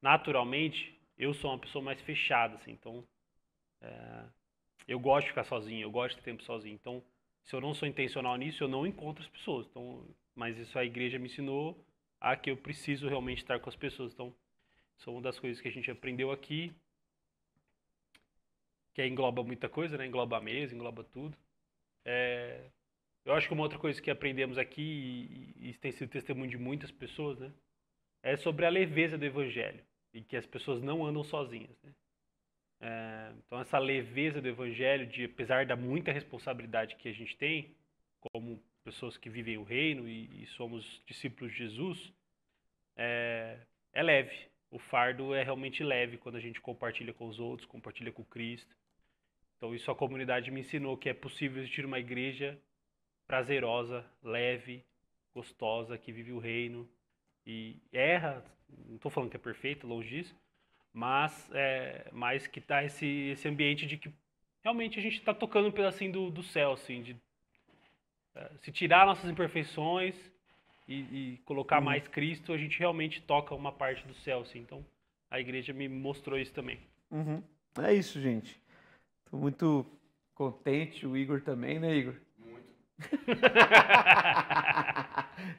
naturalmente eu sou uma pessoa mais fechada, assim, então eu gosto de ficar sozinho, eu gosto de ter tempo sozinho, então se eu não sou intencional nisso, eu não encontro as pessoas, então, mas isso a igreja me ensinou que eu preciso realmente estar com as pessoas, então isso é uma das coisas que a gente aprendeu aqui, que engloba muita coisa, né? Engloba a mesa, engloba tudo. Eu acho que uma outra coisa que aprendemos aqui, e isso tem sido testemunho de muitas pessoas, né? É sobre a leveza do evangelho. E que as pessoas não andam sozinhas, né? Então essa leveza do evangelho, apesar da muita responsabilidade que a gente tem, como pessoas que vivem o reino e somos discípulos de Jesus, é leve. O fardo é realmente leve quando a gente compartilha com os outros, compartilha com Cristo. Então isso a comunidade me ensinou, que é possível existir uma igreja prazerosa, leve, gostosa, que vive o reino e erra, não estou falando que é perfeito, longe disso, mas que está esse ambiente de que realmente a gente está tocando um pedacinho do céu, assim, de se tirar nossas imperfeições e colocar mais Cristo, a gente realmente toca uma parte do céu, assim. Então a igreja me mostrou isso também. É isso, gente. Tô muito contente, o Igor também, né, Igor? Muito.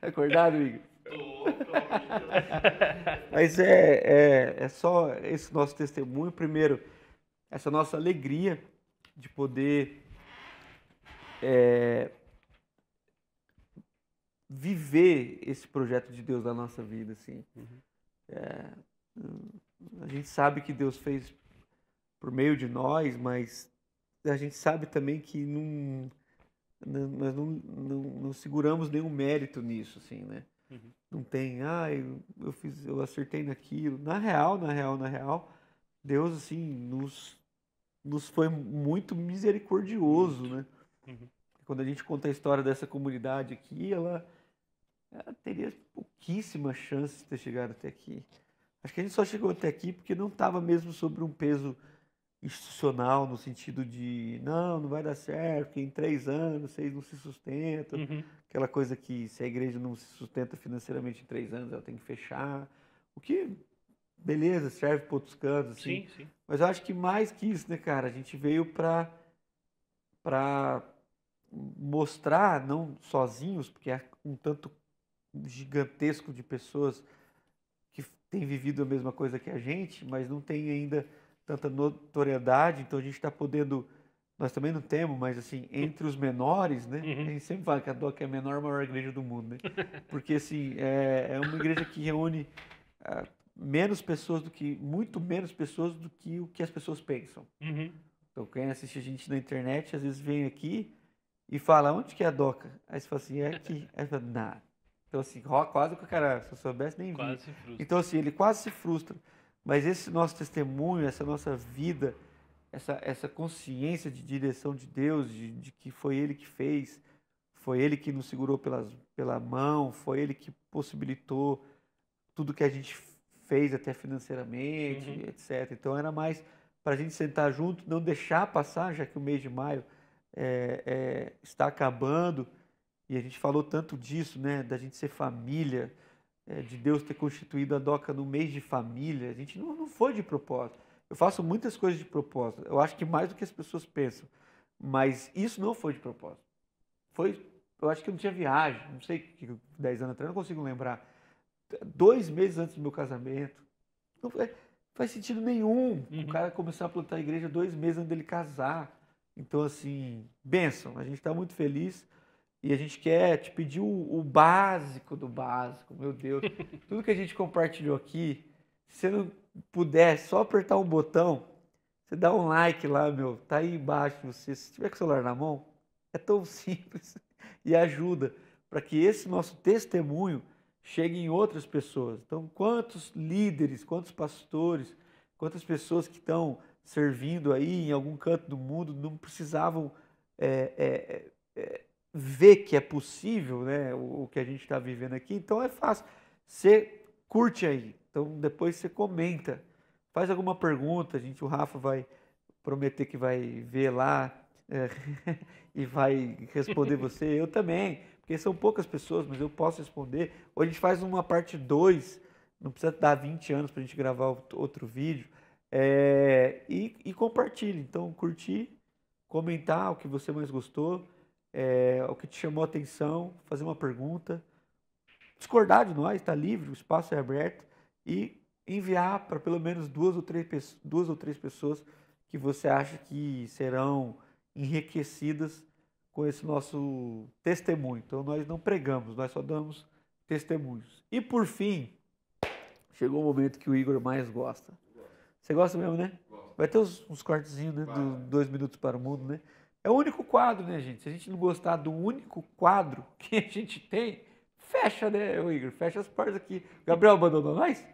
Acordado, Igor? Tô, pelo amor de Deus. Mas é só esse nosso testemunho, primeiro, essa nossa alegria de poder viver esse projeto de Deus na nossa vida, assim. A gente sabe que Deus fez por meio de nós, mas a gente sabe também que nós não seguramos nenhum mérito nisso, assim, né? Não tem, eu acertei naquilo. Na real, Deus, assim, nos foi muito misericordioso, né? Quando a gente conta a história dessa comunidade aqui, ela teria pouquíssima chance de ter chegado até aqui. Acho que a gente só chegou até aqui porque não estava mesmo sobre um peso institucional, no sentido de não vai dar certo, porque em 3 anos vocês não se sustentam. Aquela coisa que se a igreja não se sustenta financeiramente em 3 anos, ela tem que fechar. O que, beleza, serve para outros cantos, assim. Sim. Mas eu acho que mais que isso, né, cara? A gente veio para mostrar, não sozinhos, porque é um tanto gigantesco de pessoas que têm vivido a mesma coisa que a gente, mas não tem ainda tanta notoriedade, então a gente está podendo, nós também não temos, mas assim, entre os menores, né? A gente sempre fala que a DOC é a maior igreja do mundo, né? Porque assim, é uma igreja que reúne muito menos pessoas do que o que as pessoas pensam. Então quem assiste a gente na internet, às vezes vem aqui e fala, onde que é a DOCA? Aí você fala assim, é aqui. Aí você fala, nah. Então assim, quase que o cara, se eu soubesse, nem vi. Então assim, ele quase se frustra. Mas esse nosso testemunho, essa nossa vida, essa consciência de direção de Deus, de que foi Ele que fez, foi Ele que nos segurou pela mão, foi Ele que possibilitou tudo que a gente fez até financeiramente, etc. Então era mais para a gente sentar junto, não deixar passar, já que o mês de maio está acabando, e a gente falou tanto disso, né, da gente ser família, de Deus ter constituído a DOCA no mês de família. A gente não foi de propósito. Eu faço muitas coisas de propósito. Eu acho que mais do que as pessoas pensam. Mas isso não foi de propósito. Eu acho que eu não tinha viagem. Não sei, 10 anos atrás, não consigo lembrar. 2 meses antes do meu casamento. Não faz sentido nenhum. O cara começar a plantar a igreja 2 meses antes dele casar. Então, assim, bênção. A gente está muito feliz. E a gente quer te pedir o básico do básico, meu Deus. Tudo que a gente compartilhou aqui, se você não puder, só apertar um botão, você dá um like lá, meu, tá aí embaixo de você. Se tiver com o celular na mão, é tão simples e ajuda para que esse nosso testemunho chegue em outras pessoas. Então, quantos líderes, quantos pastores, quantas pessoas que estão servindo aí em algum canto do mundo não precisavam ver que é possível, né, o que a gente está vivendo aqui, então é fácil. Você curte aí, então depois você comenta, faz alguma pergunta, o Rafa vai prometer que vai ver lá, é, e vai responder você, eu também, porque são poucas pessoas, mas eu posso responder. Ou a gente faz uma parte 2, não precisa dar 20 anos para a gente gravar outro vídeo, e compartilhe. Então, curtir, comentar o que você mais gostou, o que te chamou a atenção, fazer uma pergunta, discordar de nós, está livre, o espaço é aberto, e enviar para pelo menos duas ou três pessoas que você acha que serão enriquecidas com esse nosso testemunho. Então nós não pregamos, nós só damos testemunhos. E por fim, chegou o momento que o Igor mais gosta. Você gosta mesmo, né? Vai ter uns cortezinhos, né? Do 2 minutos para o mundo, né? É o único quadro, né, gente? Se a gente não gostar do único quadro que a gente tem, fecha, né, Igor? Fecha as portas aqui. O Gabriel abandonou nós?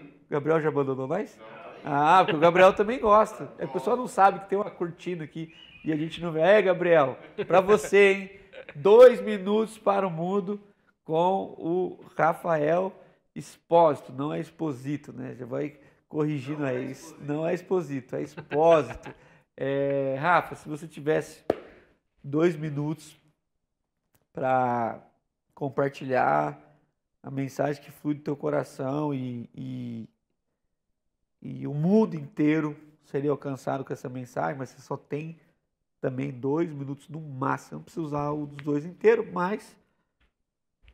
O Gabriel já abandonou nós? Ah, porque o Gabriel também gosta. O pessoal não sabe que tem uma cortina aqui e a gente não vê. Gabriel, pra você, hein? 2 minutos para o mundo com o Rafael Expósito. Não é Exposito, né? Já vai corrigindo aí. Não é Exposito, é Expósito. Rafa, se você tivesse 2 minutos para compartilhar a mensagem que flui do teu coração e o mundo inteiro seria alcançado com essa mensagem, mas você só tem também 2 minutos no máximo. Não precisa usar os 2 inteiros, mas...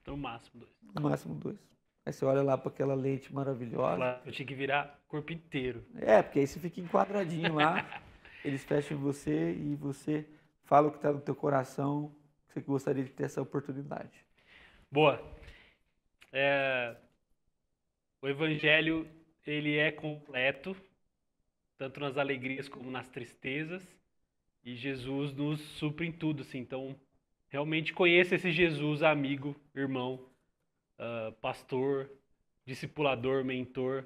No máximo 2. No máximo 2. Aí você olha lá para aquela lente maravilhosa. Eu tinha que virar corpo inteiro. Porque aí você fica enquadradinho lá, eles fecham em você e você fala o que está no teu coração, que você gostaria de ter essa oportunidade. Boa. O evangelho, ele é completo, tanto nas alegrias como nas tristezas, e Jesus nos supre em tudo, assim. Então, realmente conheça esse Jesus, amigo, irmão, pastor, discipulador, mentor.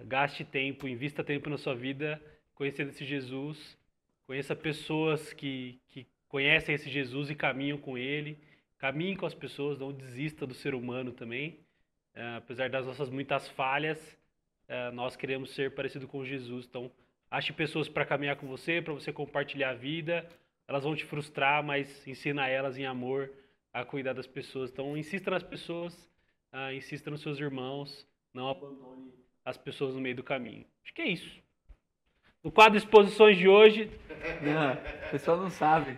Gaste tempo, invista tempo na sua vida conhecendo esse Jesus. Conheça pessoas que conhecem esse Jesus e caminham com ele. Caminhe com as pessoas, não desista do ser humano também. Apesar das nossas muitas falhas, nós queremos ser parecido com Jesus. Então, ache pessoas para caminhar com você, para você compartilhar a vida. Elas vão te frustrar, mas ensina elas em amor a cuidar das pessoas. Então, insista nas pessoas, insista nos seus irmãos, não abandone as pessoas no meio do caminho. Acho que é isso. No quadro Exposições de hoje... Não, o pessoal não sabe.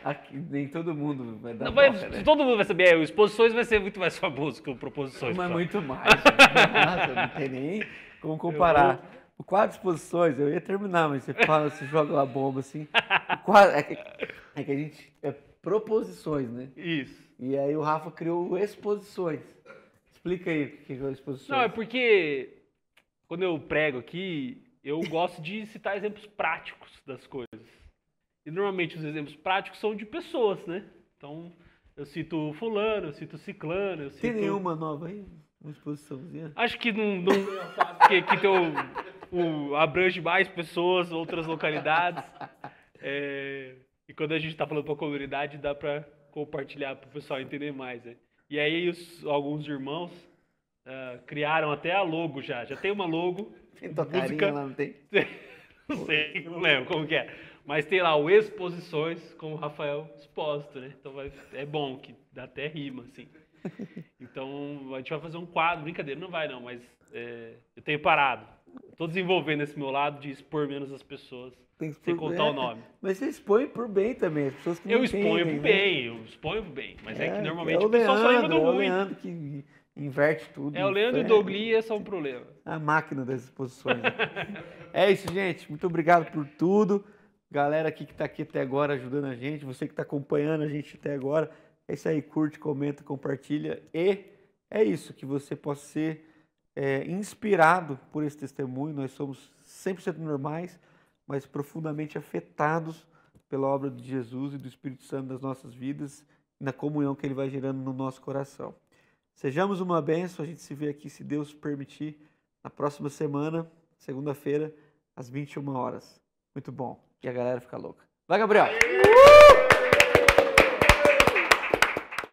Aqui, nem todo mundo vai dar né? Todo mundo vai saber. O Exposições vai ser muito mais famoso que o Proposições. Mas muito mais. Nossa, não tem nem como comparar. O quadro Exposições, eu ia terminar, mas você joga uma bomba assim. O quadro, é que a gente... proposições, né? Isso. E aí o Rafa criou Exposições. Explica aí o que é Exposições. Não, é porque quando eu prego aqui, eu gosto de citar exemplos práticos das coisas. E normalmente os exemplos práticos são de pessoas, né? Então, eu cito fulano, eu cito ciclano, eu cito... Tem nenhuma nova aí? Uma exposiçãozinha? Acho que não que tem abrange mais pessoas, outras localidades. E quando a gente está falando para a comunidade, dá para compartilhar para o pessoal entender mais, né? E aí alguns irmãos criaram até a logo já. Já tem uma logo. Tem tua carinha lá, não tem? Não sei, não lembro como que é. Mas tem lá o Exposições com o Rafael Expósito, né? Então é bom, que dá até rima, assim. Então a gente vai fazer um quadro, brincadeira, não vai não, mas eu tenho parado. Estou desenvolvendo esse meu lado de expor menos as pessoas, sem contar o nome. Mas você expõe por bem também, as pessoas que não entendem. Eu exponho bem, mas é que normalmente o pessoal só lembra do ruim. É o Leandro que inverte tudo. O Leandro e o Douglas são um problema. A máquina das exposições. É isso, gente. Muito obrigado por tudo. Galera aqui que está aqui até agora ajudando a gente, você que está acompanhando a gente até agora, é isso aí, curte, comenta, compartilha e é isso, que você possa ser inspirado por esse testemunho. Nós somos 100% normais, mas profundamente afetados pela obra de Jesus e do Espírito Santo nas nossas vidas e na comunhão que Ele vai gerando no nosso coração. Sejamos uma bênção, a gente se vê aqui, se Deus permitir, na próxima semana, segunda-feira, às 21 horas. Muito bom. E a galera fica louca. Vai, Gabriel!